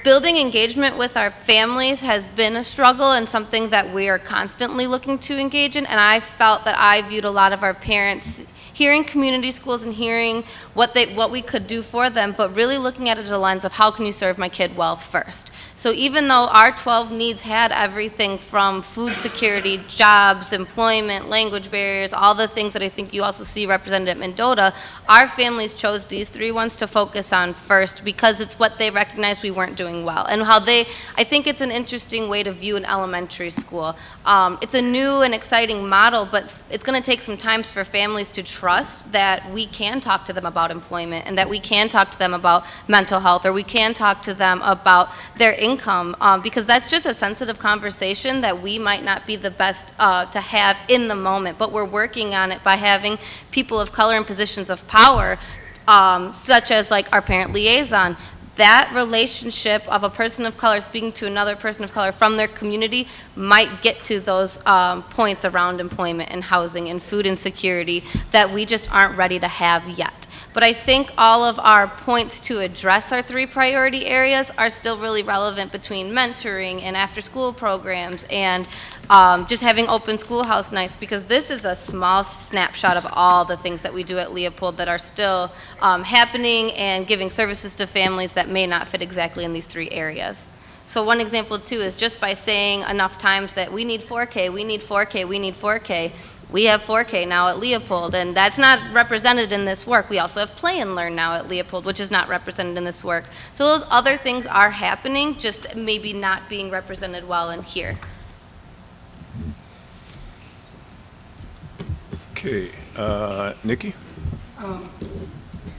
building engagement with our families has been a struggle and something that we are constantly looking to engage in, and I felt that I viewed a lot of our parents hearing community schools and hearing what we could do for them, but really looking at it as a lens of how can you serve my kid well first. So even though our 12 needs had everything from food security, jobs, employment, language barriers, all the things that I think you also see represented at Mendota, our families chose these 3 ones to focus on first because it's what they recognized we weren't doing well. And I think it's an interesting way to view an elementary school. It's a new and exciting model, but it's going to take some time for families to trust that we can talk to them about employment and that we can talk to them about mental health, or we can talk to them about their income, because that's just a sensitive conversation that we might not be the best to have in the moment, but we're working on it by having people of color in positions of power, such as like our parent liaison. That relationship of a person of color speaking to another person of color from their community might get to those points around employment and housing and food insecurity that we just aren't ready to have yet. But I think all of our points to address our 3 priority areas are still really relevant between mentoring and after-school programs and just having open schoolhouse nights, because this is a small snapshot of all the things that we do at Leopold that are still happening and giving services to families that may not fit exactly in these 3 areas. So one example too is just by saying enough times that we need 4K, we need 4K, we need 4K, we have 4K now at Leopold, and that's not represented in this work. We also have Play and Learn now at Leopold, which is not represented in this work. So those other things are happening, just maybe not being represented well in here. Okay, Nikki?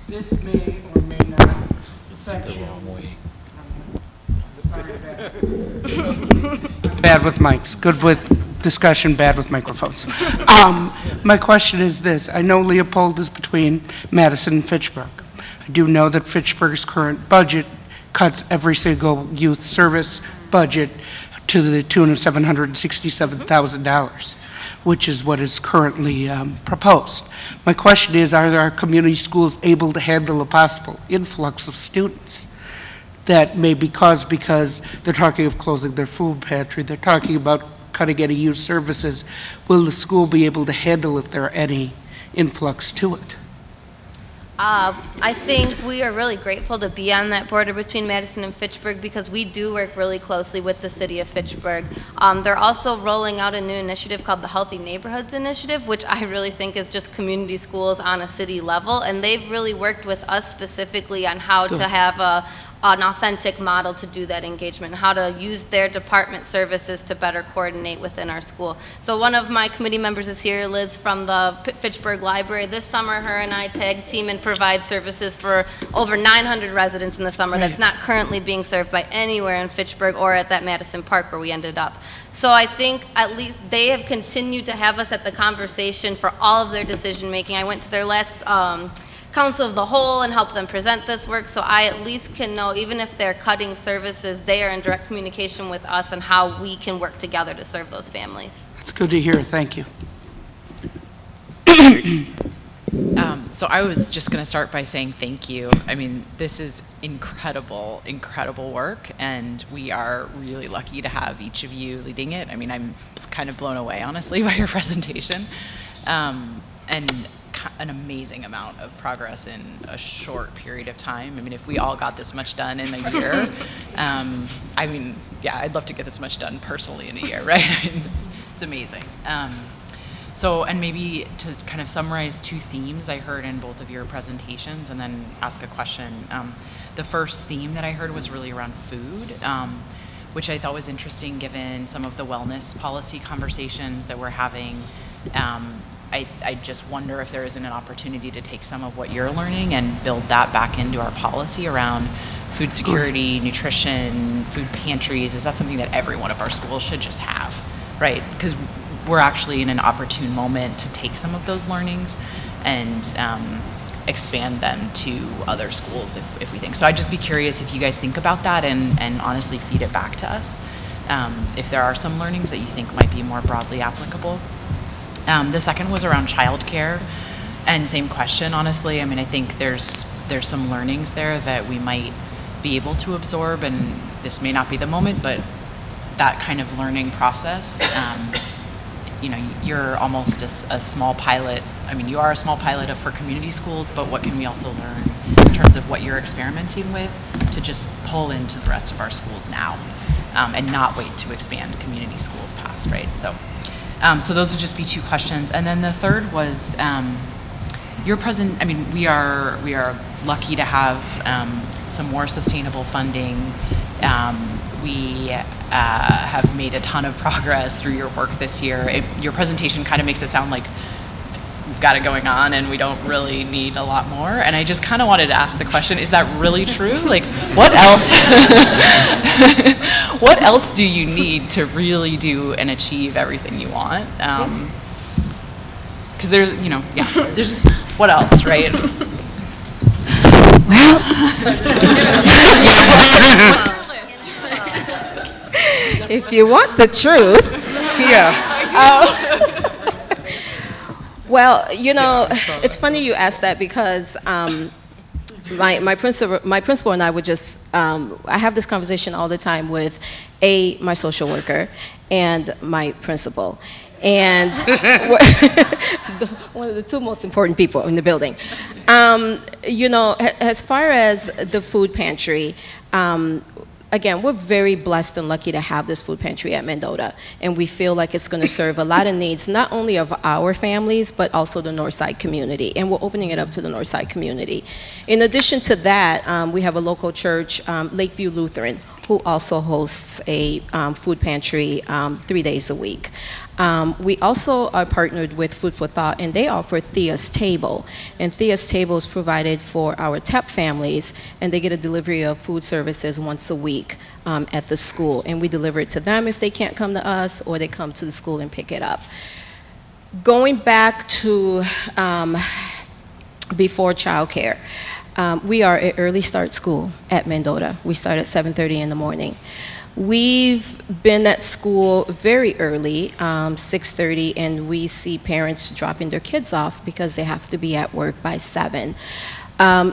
This may or may not affect you. Bad with mics, good with discussion, bad with microphones. My question is this. I know Leopold is between Madison and Fitchburg. I do know that Fitchburg's current budget cuts every single youth service budget to the tune of $767,000, which is what is currently proposed. My question is, are our community schools able to handle a possible influx of students that may be caused because they're talking of closing their food pantry, they're talking about cutting any youth services? Will the school be able to handle if there are any influx to it? I think we are really grateful to be on that border between Madison and Fitchburg because we do work really closely with the city of Fitchburg. They're also rolling out a new initiative called the Healthy Neighborhoods Initiative, which I really think is just community schools on a city level, and they've really worked with us specifically on how to have an authentic model to do that engagement, and how to use their department services to better coordinate within our school. So one of my committee members is here, Liz from the Fitchburg Library. This summer, her and I tag team and provide services for over 900 residents in the summer that's not currently being served by anywhere in Fitchburg or at that Madison Park where we ended up. So I think at least they have continued to have us at the conversation for all of their decision making. I went to their last Council of the Whole and help them present this work, so I at least can know, even if they're cutting services, they are in direct communication with us on how we can work together to serve those families. That's good to hear. Thank you. So I was just going to start by saying thank you. I mean, this is incredible, incredible work, and we are really lucky to have each of you leading it. I mean, I'm kind of blown away, honestly, by your presentation. And an amazing amount of progress in a short period of time. I mean, if we all got this much done in a year, I mean, yeah, I'd love to get this much done personally in a year, right? I mean, it's amazing. So, and maybe to kind of summarize 2 themes I heard in both of your presentations and then ask a question. The first theme that I heard was really around food. which I thought was interesting given some of the wellness policy conversations that we're having. I just wonder if there isn't an opportunity to take some of what you're learning and build that back into our policy around food security, nutrition, food pantries. Is that something that every one of our schools should just have, right? Because we're actually in an opportune moment to take some of those learnings and expand them to other schools if we think. So I'd just be curious if you guys think about that and honestly feed it back to us. If there are some learnings that you think might be more broadly applicable. The second was around childcare, and same question, honestly. I mean, I think there's some learnings there that we might be able to absorb, and this may not be the moment, but that kind of learning process, you know, you're almost a small pilot. I mean, you are a small pilot for community schools, but what can we also learn in terms of what you're experimenting with to just pull into the rest of our schools now, and not wait to expand community schools past, right? So those would just be two questions. And then the third was your present, I mean, we are lucky to have some more sustainable funding. We have made a ton of progress through your work this year. Your presentation kind of makes it sound like we've got it going on and we don't really need a lot more. And I just kind of wanted to ask the question, is that really true? Like, what else? What else do you need to really do and achieve everything you want? Because there's, you know, yeah, there's just, what else, right? Well, if you want the truth, yeah. Well, you know, it's funny you asked that because my principal and I would just, I have this conversation all the time with my social worker and my principal. And one of the two most important people in the building. You know, as far as the food pantry, again, we're very blessed and lucky to have this food pantry at Mendota, and we feel like it's going to serve a lot of needs, not only of our families, but also the Northside community, and we're opening it up to the Northside community. In addition to that, we have a local church, Lakeview Lutheran, who also hosts a food pantry 3 days a week. We also are partnered with Food for Thought, and they offer Thea's Table. And Thea's Table is provided for our TEP families, and they get a delivery of food services once a week at the school. And we deliver it to them if they can't come to us, or they come to the school and pick it up. Going back to before childcare, we are an early start school at Mendota. We start at 7:30 in the morning. We've been at school very early, 6:30, and we see parents dropping their kids off because they have to be at work by 7.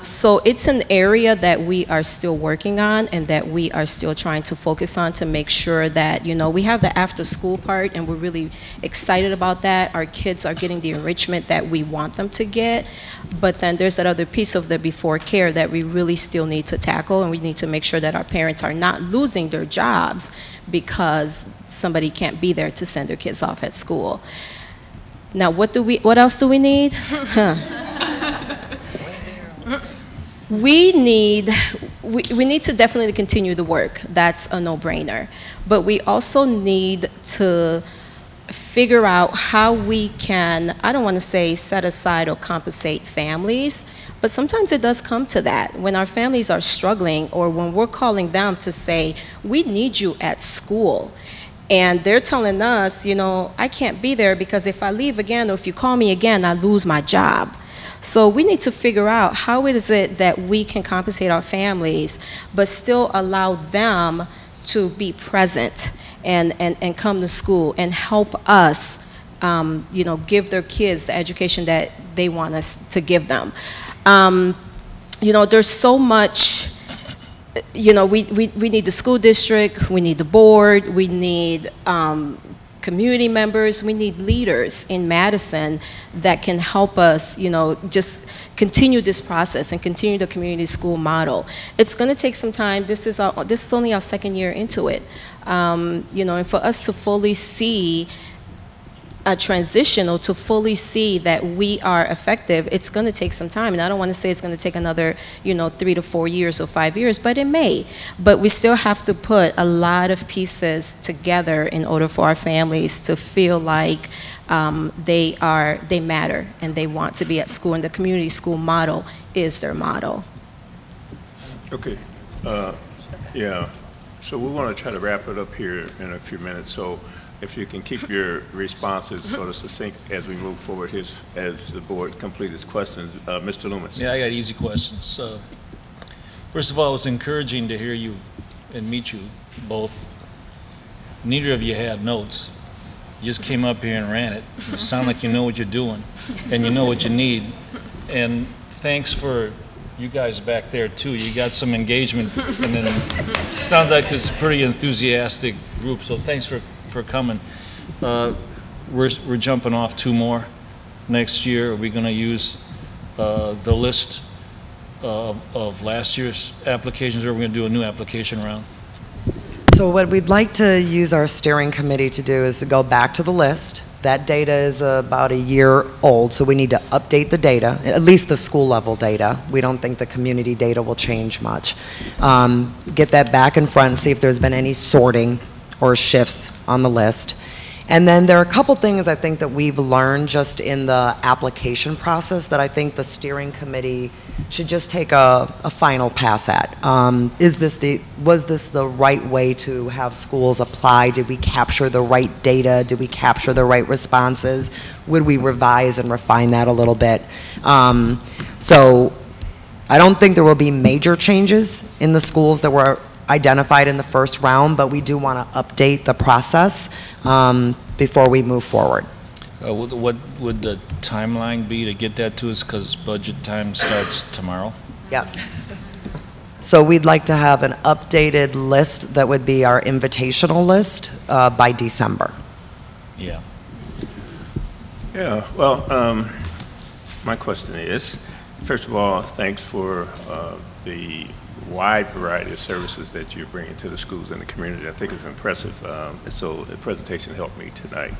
So it's an area that we are still working on and that we are still trying to focus on to make sure that, you know, we have the after school part, and we're really excited about that. Our kids are getting the enrichment that we want them to get, but then there's that other piece of the before care that we really still need to tackle, and we need to make sure that our parents are not losing their jobs because somebody can't be there to send their kids off at school. Now, what else do we need? We need to definitely continue the work. That's a no-brainer. But we also need to figure out how we can, I don't want to say set aside or compensate families, but sometimes it does come to that. When our families are struggling, or when we're calling them to say, we need you at school, and they're telling us, you know, I can't be there because if I leave again, or if you call me again, I lose my job. So we need to figure out how it is that we can compensate our families, but still allow them to be present and come to school and help us, you know, give their kids the education that they want us to give them. You know, there's so much, you know, we need the school district, we need the board, we need community members, we need leaders in Madison that can help us, you know, just continue this process and continue the community school model. It's going to take some time. This is only our second year into it, you know, and for us to fully see transitional to fully see that we are effective, it's going to take some time. And I don't want to say it's going to take another, 3 to 4 years or 5 years, but it may. But we still have to put a lot of pieces together in order for our families to feel like they matter and they want to be at school, and the community school model is their model. Okay. Yeah. So we want to try to wrap it up here in a few minutes. So if you can keep your responses sort of succinct as we move forward as the board complete its questions. Mr. Loomis. Yeah, I got easy questions. First of all, it was encouraging to hear you and meet you both. Neither of you had notes. You just came up here and ran it. You sound like you know what you're doing and you know what you need. And thanks for you guys back there too. You got some engagement, and then it sounds like this pretty enthusiastic group. So thanks for coming. We're jumping off 2 more next year. Are we going to use the list of last year's applications, or are we going to do a new application round? So what we'd like to use our steering committee to do is to go back to the list. That data is about a year old, so we need to update the data, at least the school level data. We don't think the community data will change much. Get that back in front and see if there's been any sorting or shifts on the list. And then there are a couple things I think that we've learned just in the application process that I think the steering committee should just take a final pass at. Was this the right way to have schools apply? Did we capture the right data? Did we capture the right responses? Would we revise and refine that a little bit? So I don't think there will be major changes in the schools that were identified in the first round, but we do want to update the process before we move forward. What would the timeline be to get that to us, because budget time starts tomorrow? Yes. So we'd like to have an updated list that would be our invitational list by December. Yeah. Yeah, well, my question is, first of all, thanks for the wide variety of services that you're bringing to the schools and the community. I think it's impressive. So the presentation helped me tonight.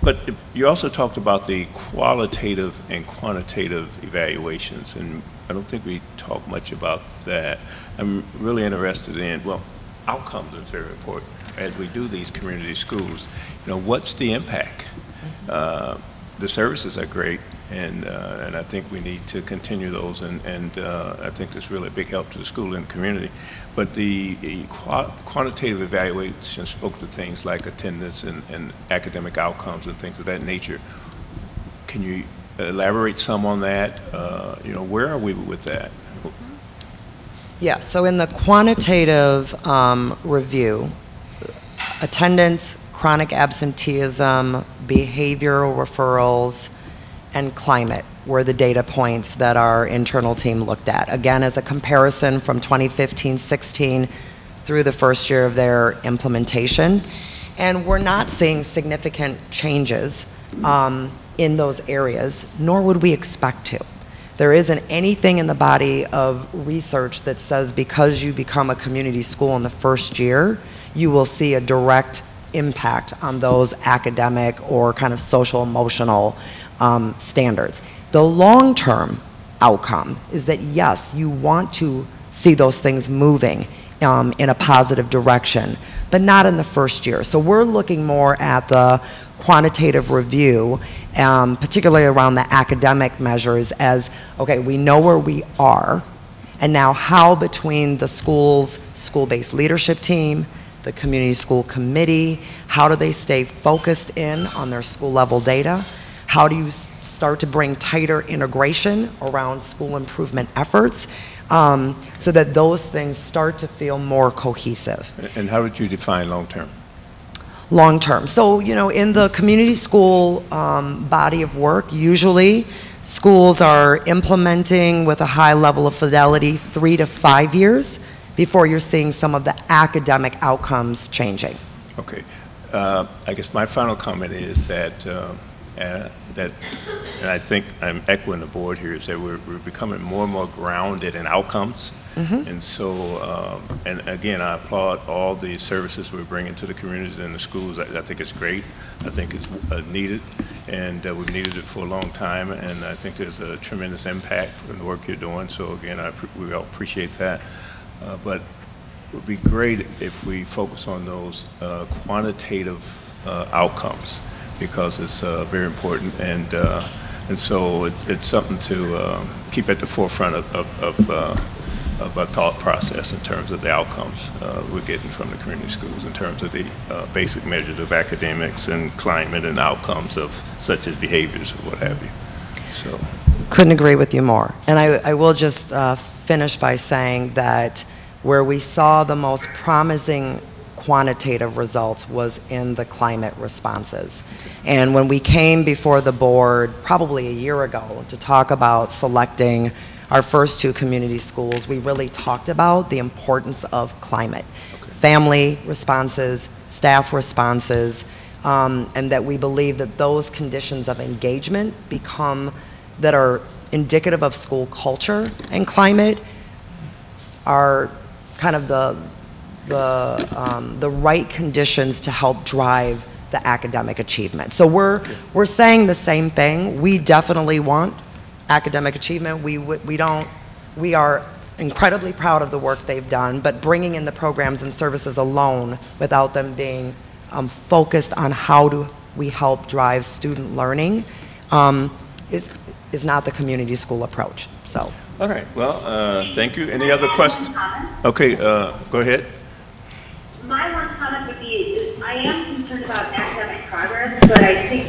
But you also talked about the qualitative and quantitative evaluations, and I don't think we talk much about that. I'm really interested in, well, outcomes are very important. As we do these community schools, what's the impact? The services are great, and I think we need to continue those, and I think that's really a big help to the school and the community. But the quantitative evaluation spoke to things like attendance and academic outcomes and things of that nature. Can you elaborate some on that? Where are we with that? Yeah, so in the quantitative review, attendance, chronic absenteeism, behavioral referrals, and climate were the data points that our internal team looked at. Again, as a comparison from 2015-16 through the first year of their implementation. And we're not seeing significant changes in those areas, nor would we expect to. There isn't anything in the body of research that says because you become a community school in the first year, you will see a direct impact on those academic or kind of social emotional standards. The long-term outcome is that yes, you want to see those things moving in a positive direction, but not in the first year. So we're looking more at the quantitative review, particularly around the academic measures as, okay, we know where we are, and now how between the school's school-based leadership team, the community school committee, how do they stay focused in on their school level data? How do you start to bring tighter integration around school improvement efforts so that those things start to feel more cohesive? And how would you define long-term? Long-term. So, in the community school body of work, usually schools are implementing with a high level of fidelity 3 to 5 years before you're seeing some of the academic outcomes changing. Okay. I guess my final comment is that that, and I think I'm echoing the board here, is that we're becoming more and more grounded in outcomes. And so, and again, I applaud all the services we're bringing to the communities and the schools. I think it's great. I think it's needed, and we've needed it for a long time, and I think there's a tremendous impact in the work you're doing. So again, we all appreciate that. But it would be great if we focus on those quantitative outcomes, because it's very important, and so it's something to keep at the forefront of our thought process in terms of the outcomes we're getting from the community schools, in terms of the basic measures of academics and climate and outcomes of such as behaviors or what have you. So, couldn't agree with you more. And I will just finish by saying that where we saw the most promising quantitative results was in the climate responses. And when we came before the board probably a year ago to talk about selecting our first 2 community schools, we really talked about the importance of climate. Family responses, staff responses, and that we believe that those conditions of engagement that are indicative of school culture and climate are kind of the right conditions to help drive the academic achievement. So we're saying the same thing. We definitely want academic achievement. We are incredibly proud of the work they've done, but bringing in the programs and services alone without them being focused on how do we help drive student learning is not the community school approach. So. All right. Well, thank you. Any other questions? Okay. Go ahead. My one comment would be, I am concerned about academic progress, but I think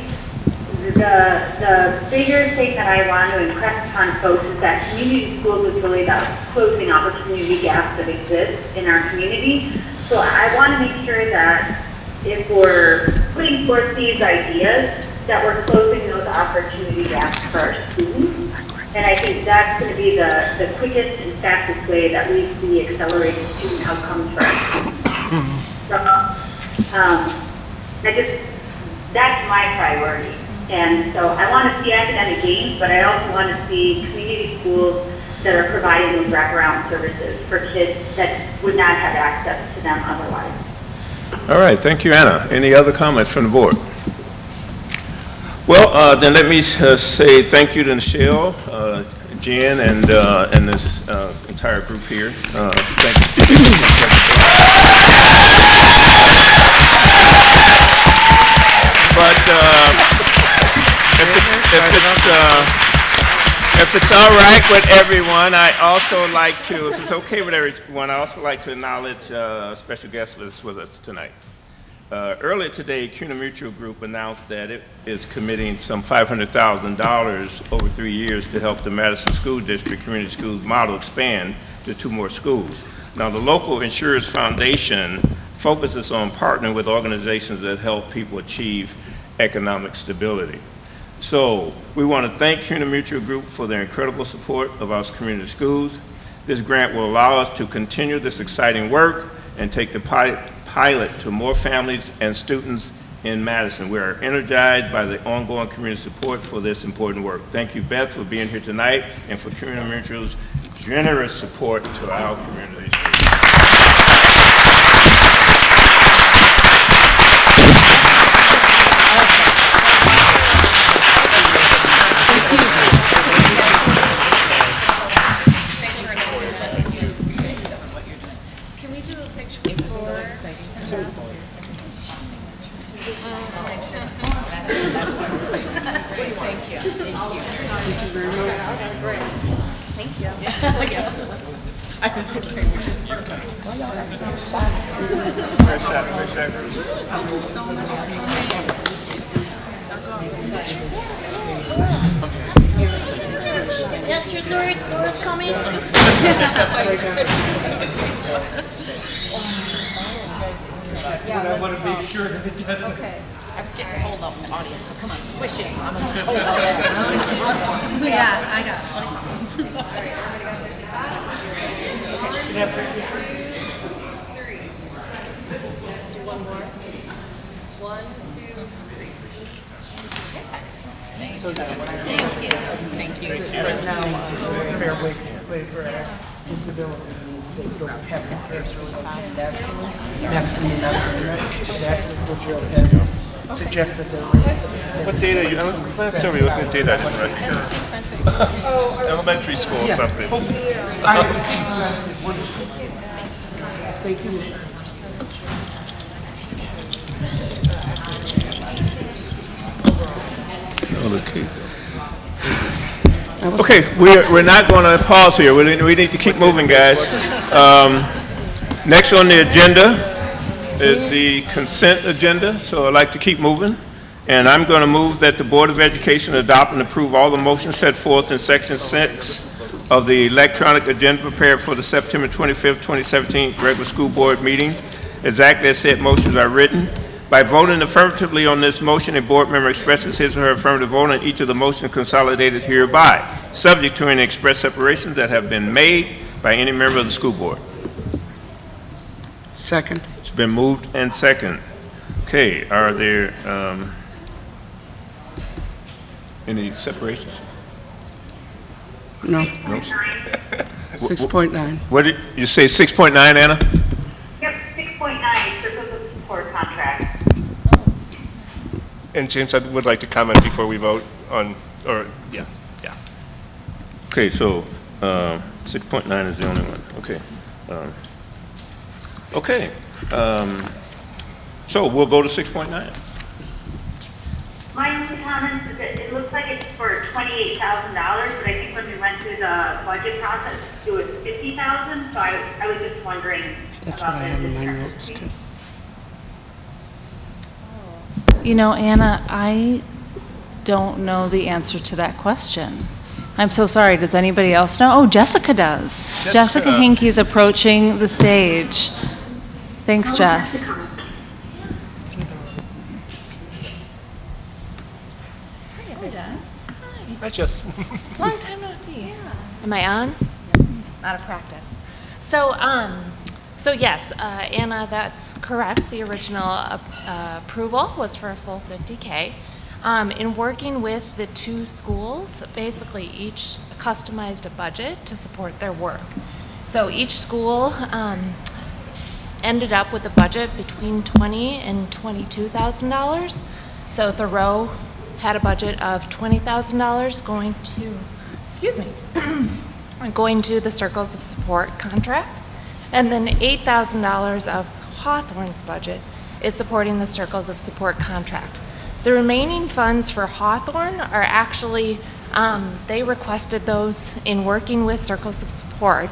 the bigger thing that I want to impress upon folks is that community schools is really about closing opportunity gaps that exist in our community. So I want to make sure that if we're putting forth these ideas, that we're closing those opportunity gaps for our students. And I think that's going to be the quickest and fastest way that we see accelerated student outcomes for our students. So, that's my priority. And so I want to see academic gains, but I also want to see community schools that are providing those wraparound services for kids that would not have access to them otherwise. All right, thank you, Anna. Any other comments from the board? Well, then let me say thank you to Michelle, Jen, and this entire group here. Thank you. But if it's all right with everyone, I also like to, if it's okay with everyone, I also like to acknowledge a special guest with us tonight. Earlier today, CUNA Mutual Group announced that it is committing some $500,000 over 3 years to help the Madison School District Community Schools model expand to 2 more schools. Now, the local Insurers Foundation focuses on partnering with organizations that help people achieve economic stability. So we want to thank CUNA Mutual Group for their incredible support of our community schools. This grant will allow us to continue this exciting work and take the pilot to more families and students in Madison. We are energized by the ongoing community support for this important work. Thank you, Beth, for being here tonight and for CUNA Mutual's generous support to our community. Yes, your door's coming. Yeah, I want to make sure that it doesn't. Okay. I was getting hold up in the audience, so come on, squish it. I'm going to hold up. Yeah, I got it. All right, everybody got their spot? Okay. 1, 2, 3. Let's do one more. 1, 2, 3. Okay. Thank you. Right now, Fair Wage Disability means they don't have to pay really fast. That's what Jill has suggested that. What data you, last time we were looking at data, I didn't write. Elementary school or something. Thank you. Okay, we're not going to pause here. We need to keep moving, guys. Next on the agenda is the consent agenda, so I'd like to keep moving. And I'm going to move that the Board of Education adopt and approve all the motions set forth in Section 6 of the electronic agenda prepared for the September 25th, 2017 regular school board meeting, exactly as said motions are written. By voting affirmatively on this motion, a board member expresses his or her affirmative vote on each of the motions consolidated hereby, subject to any express separations that have been made by any member of the school board. Second. It's been moved and second. Okay, are there any separations? No. No. 6.9. What did you say, 6.9, Anna? Yep, 6.9, Circles of Support contract. And James, I would like to comment before we vote on, yeah. Okay, so 6.9 is the only one. Okay. Okay. So we'll go to 6.9. My only comment is that it looks like it's for $28,000, but I think when we went through the budget process, it was $50,000. So I was just wondering That's what I have in my notes too. You know, Anna, I don't know the answer to that question. I'm so sorry. Does anybody else know? Oh, Jessica does. Jessica Hinkey is approaching the stage. Thanks, Jess. Hi, Jess. Long time no see. Am I on? Out of practice. So yes, Anna, that's correct. The original approval was for a full 50K. In working with the two schools, basically each customized a budget to support their work. So each school ended up with a budget between $20,000 and $22,000. So Thoreau had a budget of $20,000 going to, going to the Circles of Support contract, and then $8,000 of Hawthorne's budget is supporting the Circles of Support contract. The remaining funds for Hawthorne are actually, they requested those in working with Circles of Support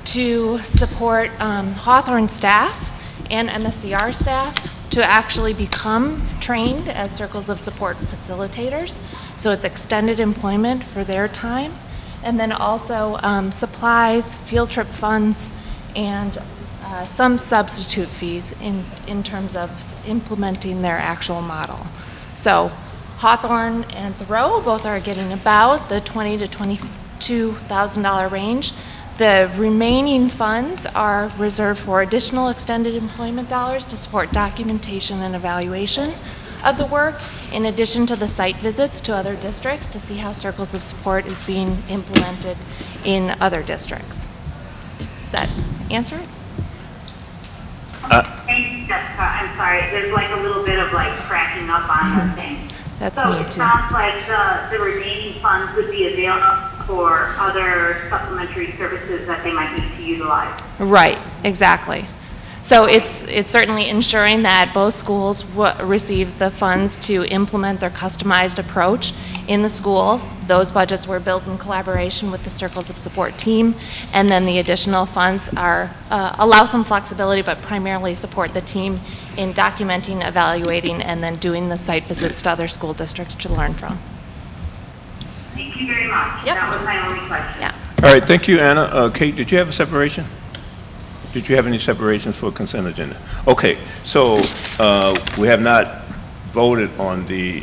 to support Hawthorne staff and MSCR staff to actually become trained as Circles of Support facilitators. So it's extended employment for their time. And then also supplies, field trip funds, and some substitute fees in terms of implementing their actual model. So Hawthorne and Thoreau both are getting about the $20,000 to $22,000 range. The remaining funds are reserved for additional extended employment dollars to support documentation and evaluation of the work, in addition to the site visits to other districts to see how Circles of Support is being implemented in other districts. Does that answer it? Thank you, Jessica. I'm sorry. There's like a little bit of like cracking up on the thing. That's so me it too. sounds like the remaining funds would be available for other supplementary services that they might need to utilize. Right, exactly. So it's certainly ensuring that both schools receive the funds to implement their customized approach in the school. Those budgets were built in collaboration with the Circles of Support team, and then the additional funds are allow some flexibility, but primarily support the team in documenting, evaluating, and then doing the site visits to other school districts to learn from. Thank you very much. Yep. That was my only question. Yeah. All right, thank you, Anna. Kate, did you have a separation? Did you have any separations for consent agenda? Okay, so we have not voted on the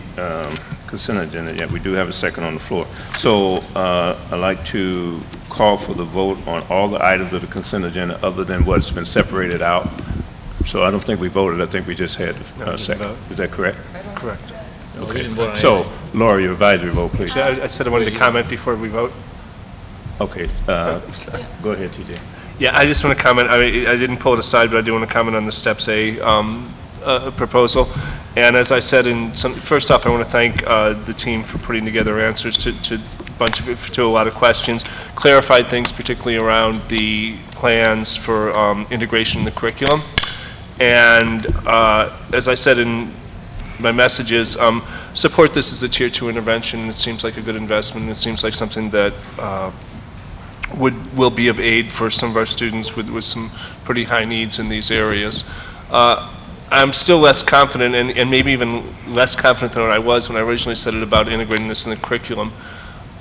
consent agenda yet. We do have a second on the floor. So I'd like to call for the vote on all the items of the consent agenda other than what's been separated out. So I don't think we voted. I think we just had a second. Is that correct? Correct. No, we Okay. didn't vote on So, anything. Laura, your advisory vote, please. I said I wanted to comment before we vote. Okay, go ahead, TJ. Yeah, I just want to comment, I didn't pull it aside, but I do want to comment on the Steps A proposal. And as I said, first off, I want to thank the team for putting together answers to a lot of questions, clarified things particularly around the plans for integration in the curriculum. And as I said in my messages, support this as a Tier 2 intervention. It seems like a good investment. It seems like something that will be of aid for some of our students with some pretty high needs in these areas. I'm still less confident, and maybe even less confident than I was when I originally said it about integrating this in the curriculum.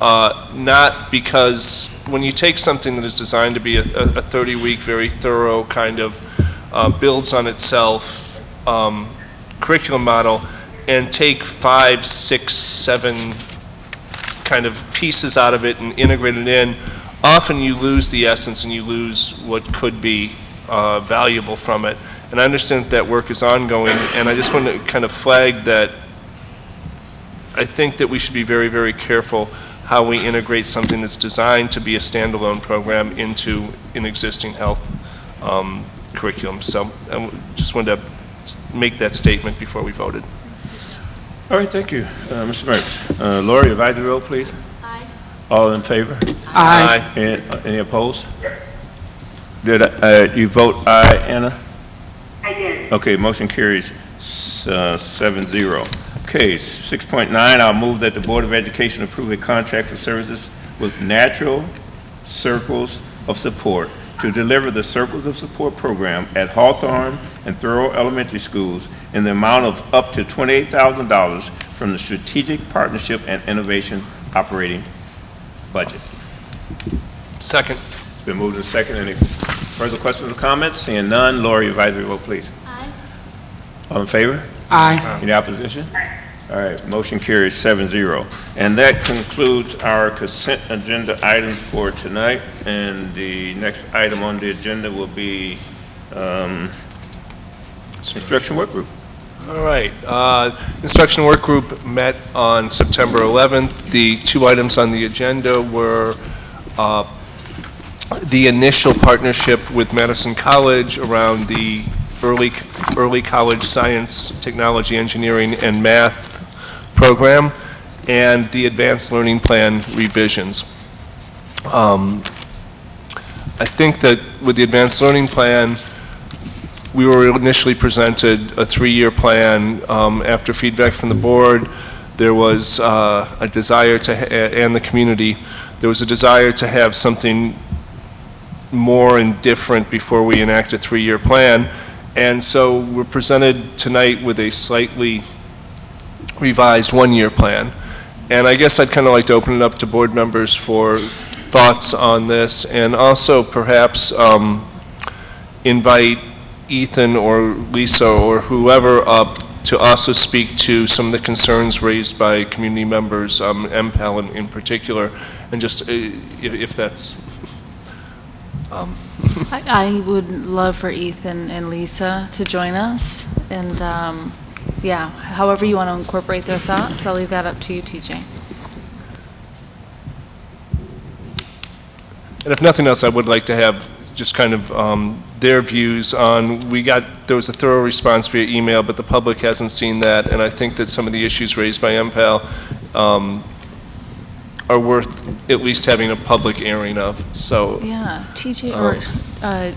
Not because when you take something that is designed to be a 30-week, very thorough kind of builds on itself curriculum model, and take 5, 6, 7 kind of pieces out of it and integrate it in, often you lose the essence and you lose what could be valuable from it. And I understand that work is ongoing, and I just want to kind of flag that I think that we should be very, very careful how we integrate something that's designed to be a standalone program into an existing health curriculum. So I just wanted to make that statement before we voted. All right, thank you, Mr. Mertz. Laura, your advisory vote, please. Aye. All in favor? Aye. And, any opposed? Did you vote aye, Anna? I did. Okay, motion carries 7-0. Okay, 6.9, I'll move that the Board of Education approve a contract for services with Natural Circles of Support to deliver the Circles of Support program at Hawthorne and Thurl Elementary Schools in the amount of up to $28,000 from the Strategic Partnership and Innovation Operating Budget. Second. It's been moved and second. Any further questions or comments? Seeing none, Laura, your advisory vote, please. Aye. All in favor? Aye. Any opposition? All right, motion carries 7-0. And that concludes our consent agenda items for tonight. And the next item on the agenda will be Instruction Work Group. All right. Instruction Work Group met on September 11th. The two items on the agenda were the initial partnership with Madison College around the early college science, technology, engineering, and math program, and the advanced learning plan revisions. I think that with the advanced learning plan, we were initially presented a 3-year plan. After feedback from the board, there was a desire to, and the community, there was a desire to have something more and different before we enact a 3-year plan. And so we're presented tonight with a slightly revised 1-year plan. And I guess I'd kind of like to open it up to board members for thoughts on this, and also perhaps invite Ethan or Lisa or whoever up to also speak to some of the concerns raised by community members, MPAL in particular, and just if that's... I would love for Ethan and Lisa to join us, and yeah, however you want to incorporate their thoughts, I'll leave that up to you, TJ. And if nothing else, I would like to have just kind of their views on, there was a thorough response via email, but the public hasn't seen that, and I think that some of the issues raised by MPAL are worth at least having a public airing of, so. Yeah, TJ or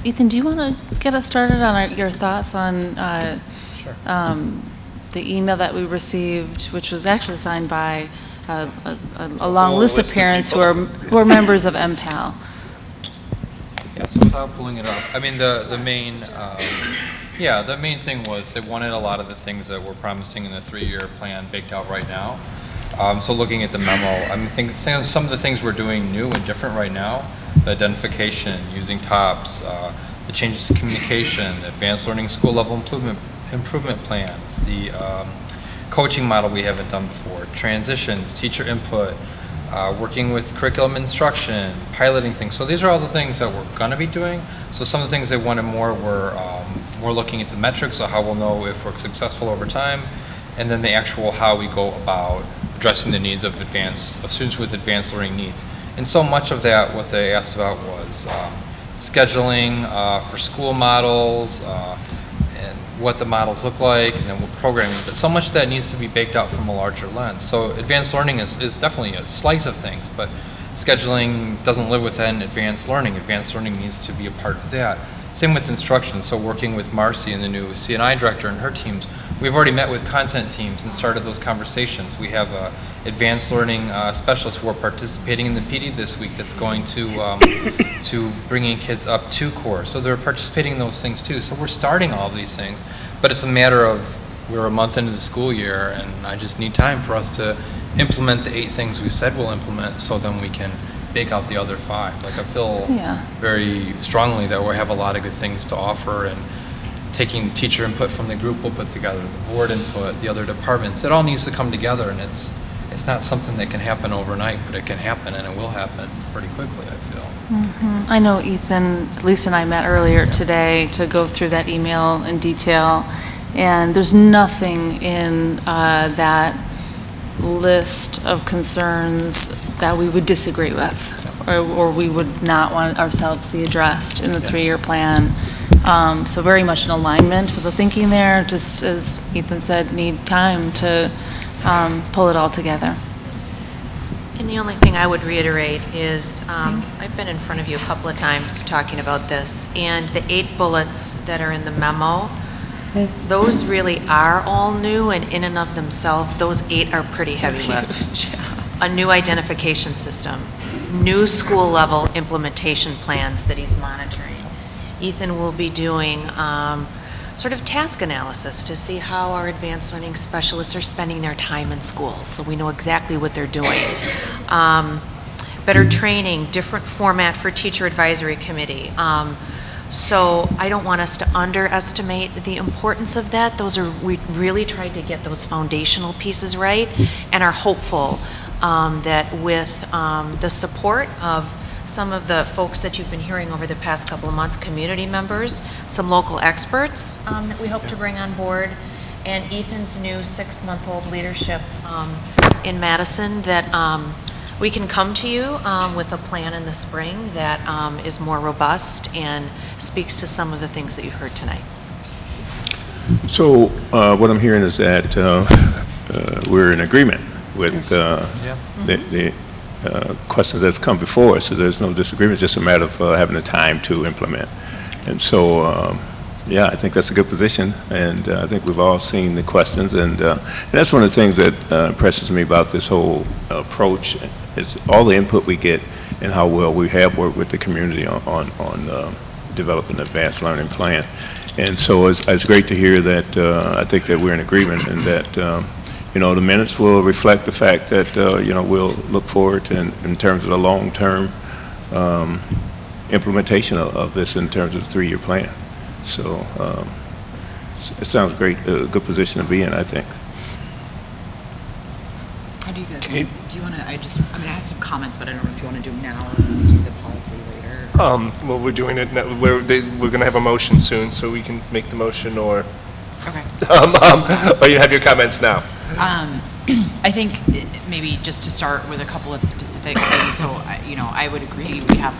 Ethan, do you want to get us started on your thoughts on Sure. The email that we received, which was actually signed by a long list of parents who are members of MPAL? Yeah, so without pulling it up, I mean, the main thing was they wanted a lot of the things that we're promising in the 3-year plan baked out right now. So looking at the memo, I mean, some of the things we're doing new and different right now, the identification, using TOPS, the changes to communication, advanced learning school level improvement plans, the coaching model we haven't done before, transitions, teacher input, working with curriculum instruction, piloting things. So these are all the things that we're going to be doing. So some of the things they wanted more were looking at the metrics of how we'll know if we're successful over time, and then the actual how we go about addressing the needs of students with advanced learning needs. And so much of that, what they asked about was scheduling for school models, and what the models look like, and then what programming. But so much of that needs to be baked out from a larger lens. So advanced learning is definitely a slice of things, but scheduling doesn't live within advanced learning. Advanced learning needs to be a part of that. Same with instruction. So working with Marcy and the new C&I director and her teams, we've already met with content teams and started those conversations. We have advanced learning specialists who are participating in the PD this week that's going to bringing kids up to core. So they're participating in those things too. So we're starting all of these things, but it's a matter of we're a month into the school year, and I just need time for us to implement the 8 things we said we'll implement, so then we can bake out the other 5. Like I feel very strongly that we have a lot of good things to offer, and taking teacher input from the group we'll put together, the board input, the other departments, it all needs to come together, and it's not something that can happen overnight, but it can happen, and it will happen pretty quickly, I feel. Mm-hmm. I know Ethan, Lisa and I met earlier today to go through that email in detail, and there's nothing in that list of concerns that we would disagree with, or we would not want ourselves to see addressed in the 3-year plan. So very much in alignment with the thinking there, just as Ethan said, need time to pull it all together. And the only thing I would reiterate is I've been in front of you a couple of times talking about this, and the 8 bullets that are in the memo, those really are all new, and in and of themselves, those 8 are pretty heavy lifts. A new identification system, new school level implementation plans that he's monitoring. Ethan will be doing sort of task analysis to see how our advanced learning specialists are spending their time in school, so we know exactly what they're doing. Better training, different format for teacher advisory committee. So I don't want us to underestimate the importance of that. We really tried to get those foundational pieces right, and are hopeful that with the support of some of the folks that you've been hearing over the past couple of months, community members, some local experts that we hope to bring on board, and Ethan's new 6-month-old leadership in Madison, that we can come to you with a plan in the spring that is more robust and speaks to some of the things that you've heard tonight. So what I'm hearing is that we're in agreement with the questions that have come before us, so there's no disagreement. It's just a matter of having the time to implement. And so, yeah, I think that's a good position, and I think we've all seen the questions, and that's one of the things that impresses me about this whole approach. It's all the input we get and how well we have worked with the community on developing an advanced learning plan. And so it's great to hear that I think that we're in agreement, and that you know, the minutes will reflect the fact that, you know, we'll look forward to, in terms of the long-term implementation of this in terms of the 3-year plan. So it sounds great, a good position to be in, I think. How do you guys, do you want to, I mean, I have some comments, but I don't know if you want to do them now or do the policy later. Well, we're doing it now. We're going to have a motion soon, so we can make the motion, or okay. Or you have your comments now. I think maybe just to start with a couple of specific things. So, you know, I would agree we have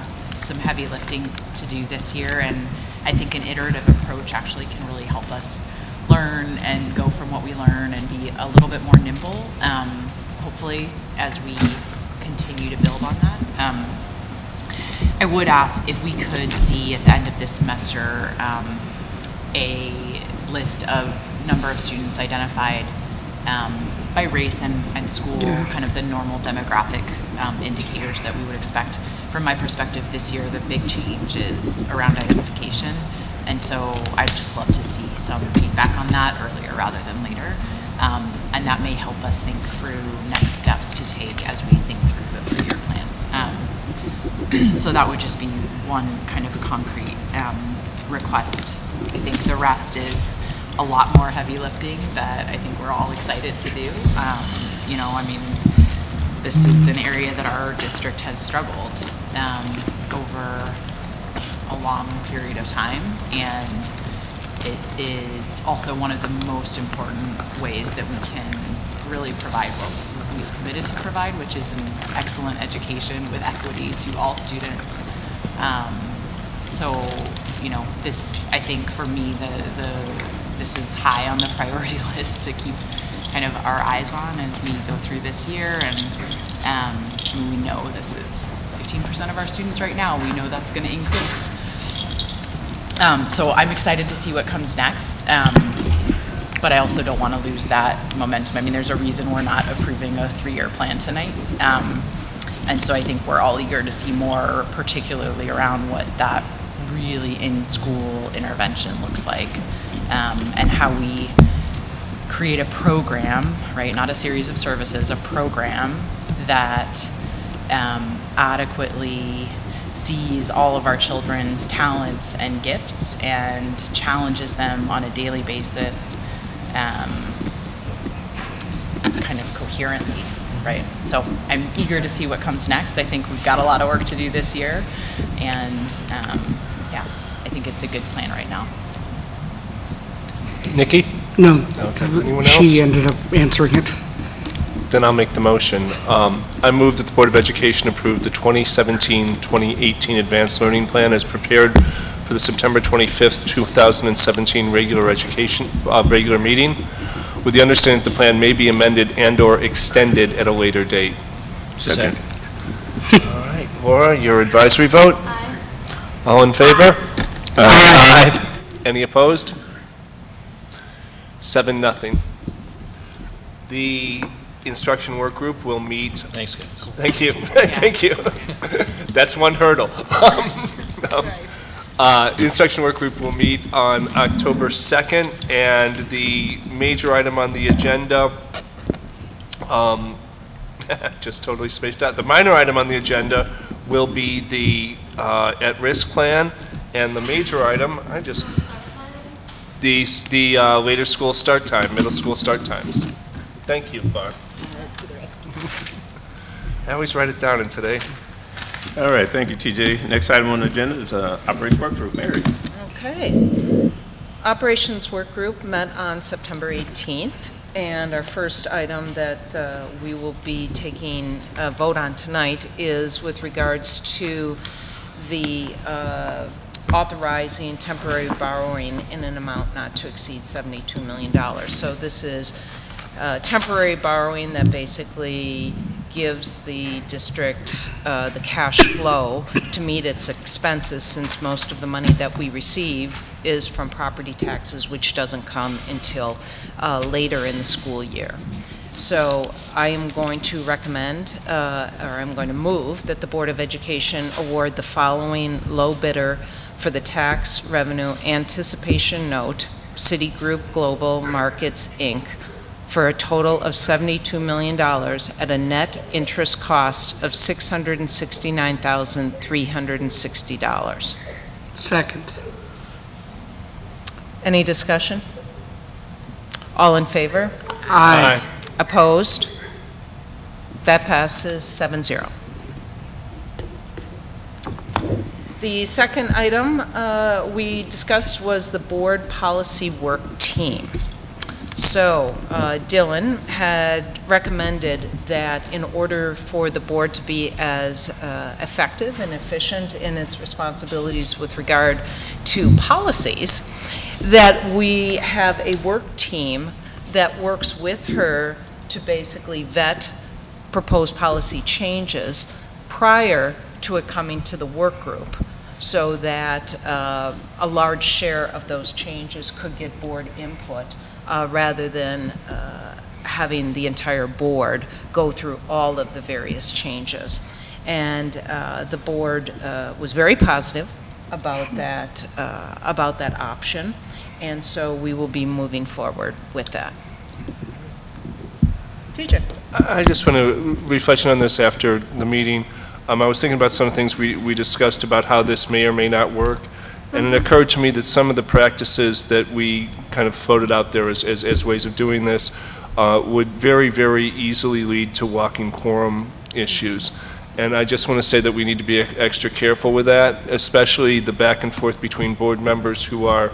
some heavy lifting to do this year, and I think an iterative approach actually can really help us learn and go from what we learn and be a little bit more nimble, hopefully, as we continue to build on that. I would ask if we could see at the end of this semester a list of number of students identified by race and school, kind of the normal demographic indicators that we would expect. From my perspective this year, the big change is around identification, and so I'd just love to see some feedback on that earlier rather than later, and that may help us think through next steps to take as we think through the 3-year plan. So that would just be one kind of concrete request. I think the rest is a lot more heavy lifting that I think we're all excited to do. You know, I mean, this is an area that our district has struggled over a long period of time, and it is also one of the most important ways that we can really provide what we've committed to provide, which is an excellent education with equity to all students. So, you know, this, I think for me, this is high on the priority list to keep kind of our eyes on as we go through this year. And we know this is 15% of our students right now. We know that's going to increase. So I'm excited to see what comes next. But I also don't want to lose that momentum. I mean, there's a reason we're not approving a 3-year plan tonight. And so I think we're all eager to see more, particularly around what that really in-school intervention looks like, and how we create a program, right, not a series of services, a program that adequately sees all of our children's talents and gifts and challenges them on a daily basis, kind of coherently, right? So I'm eager to see what comes next. I think we've got a lot of work to do this year, and yeah, I think it's a good plan right now. So. Nikki? No. Okay. Anyone else? She ended up answering it. Then I'll make the motion. I move that the Board of Education approve the 2017-2018 Advanced Learning Plan as prepared for the September 25th, 2017 regular meeting, with the understanding that the plan may be amended and/or extended at a later date. Second. All right, Laura, your advisory vote? Aye. All in favor? Aye. Any opposed? 7-0. The instruction work group will meet. Thanks, guys. Thank you. Thank you. That's one hurdle. The instruction work group will meet on October 2nd, and the major item on the agenda, just totally spaced out. The minor item on the agenda will be the at-risk plan, and the major item, the later school start time, middle school start times. Thank you, Barb. I always write it down in today. All right, thank you, TJ. Next item on the agenda is Operations Work Group. Mary. Okay. Operations Work Group met on September 18th, and our first item that we will be taking a vote on tonight is with regards to the authorizing temporary borrowing in an amount not to exceed $72 million. So this is temporary borrowing that basically gives the district the cash flow to meet its expenses, since most of the money that we receive is from property taxes, which doesn't come until later in the school year. So I am going to recommend, or I'm going to move, that the Board of Education award the following low bidder for the tax revenue anticipation note, Citigroup Global Markets, Inc., for a total of $72 million at a net interest cost of $669,360. Second. Any discussion? All in favor? Aye. Opposed? That passes 7-0. The second item we discussed was the board policy work team. So Dylan had recommended that in order for the board to be as effective and efficient in its responsibilities with regard to policies, that we have a work team that works with her to basically vet proposed policy changes prior to it coming to the work group, so that a large share of those changes could get board input rather than having the entire board go through all of the various changes. And the board was very positive about that option, and so we will be moving forward with that. TJ. I just want to reflect on this after the meeting. I was thinking about some of the things we discussed about how this may or may not work. And it occurred to me that some of the practices that we kind of floated out there as ways of doing this would very, very easily lead to walking quorum issues. And I just want to say that we need to be extra careful with that, especially the back and forth between board members who are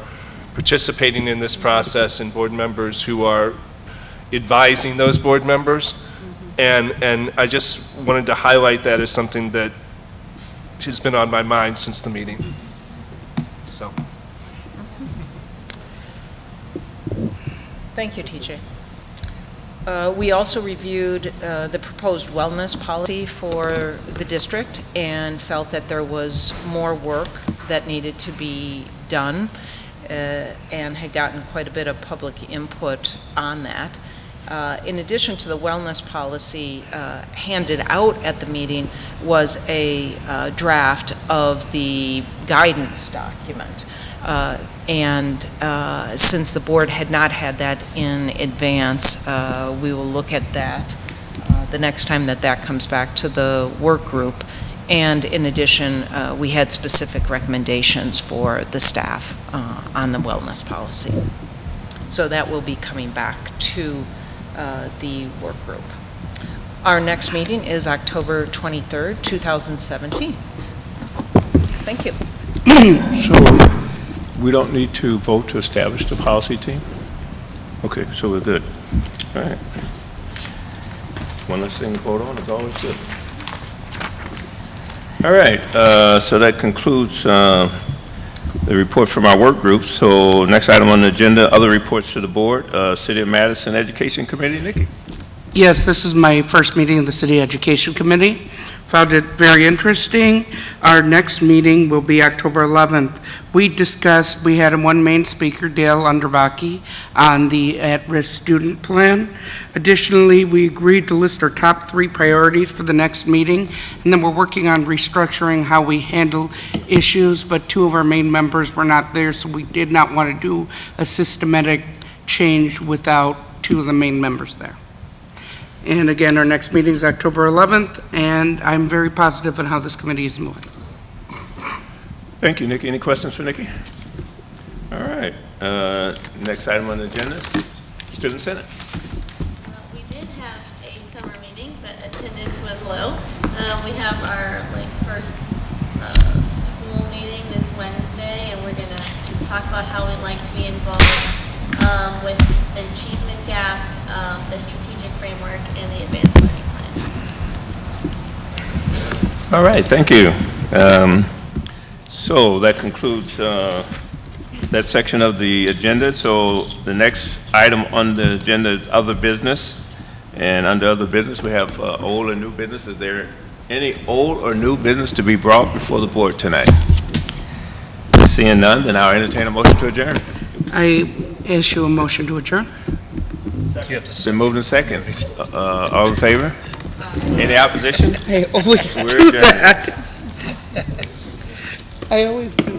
participating in this process and board members who are advising those board members. And I just wanted to highlight that as something that has been on my mind since the meeting. So. Thank you, TJ. We also reviewed the proposed wellness policy for the district and felt that there was more work that needed to be done and had gotten quite a bit of public input on that. In addition to the wellness policy, handed out at the meeting was a draft of the guidance document. Since the board had not had that in advance, we will look at that the next time that comes back to the work group. And in addition, we had specific recommendations for the staff on the wellness policy. So that will be coming back to the work group. Our next meeting is October 23rd, 2017. Thank you. So we don't need to vote to establish the policy team? Okay, so we're good. All right. One less thing to vote on is always good. All right, so that concludes the report from our work groups. So next item on the agenda, other reports to the board. City of Madison Education Committee, Nikki. Yes, this is my first meeting of the City Education Committee. Found it very interesting. Our next meeting will be October 11th. We had one main speaker, Dale Underbaki, on the at-risk student plan. Additionally, we agreed to list our top 3 priorities for the next meeting, and then we're working on restructuring how we handle issues, but 2 of our main members were not there, so we did not want to do a systematic change without 2 of the main members there. And again, our next meeting is October 11th, and I'm very positive on how this committee is moving. Thank you, Nikki. Any questions for Nikki? All right. Next item on the agenda, Student Senate. We did have a summer meeting, but attendance was low. We have our first school meeting this Wednesday, and we're going to talk about how we'd like to be involved with the achievement gap, the strategic framework, and the advanced learning plan. All right, thank you. So that concludes that section of the agenda. So the next item on the agenda is other business. And under other business, we have old and new business. Is there any old or new business to be brought before the board tonight? Seeing none, then I'll entertain a motion to adjourn. I issue a motion to adjourn. Been moved and second. All in favor? Any opposition? I always We're do adjourned. that. I always do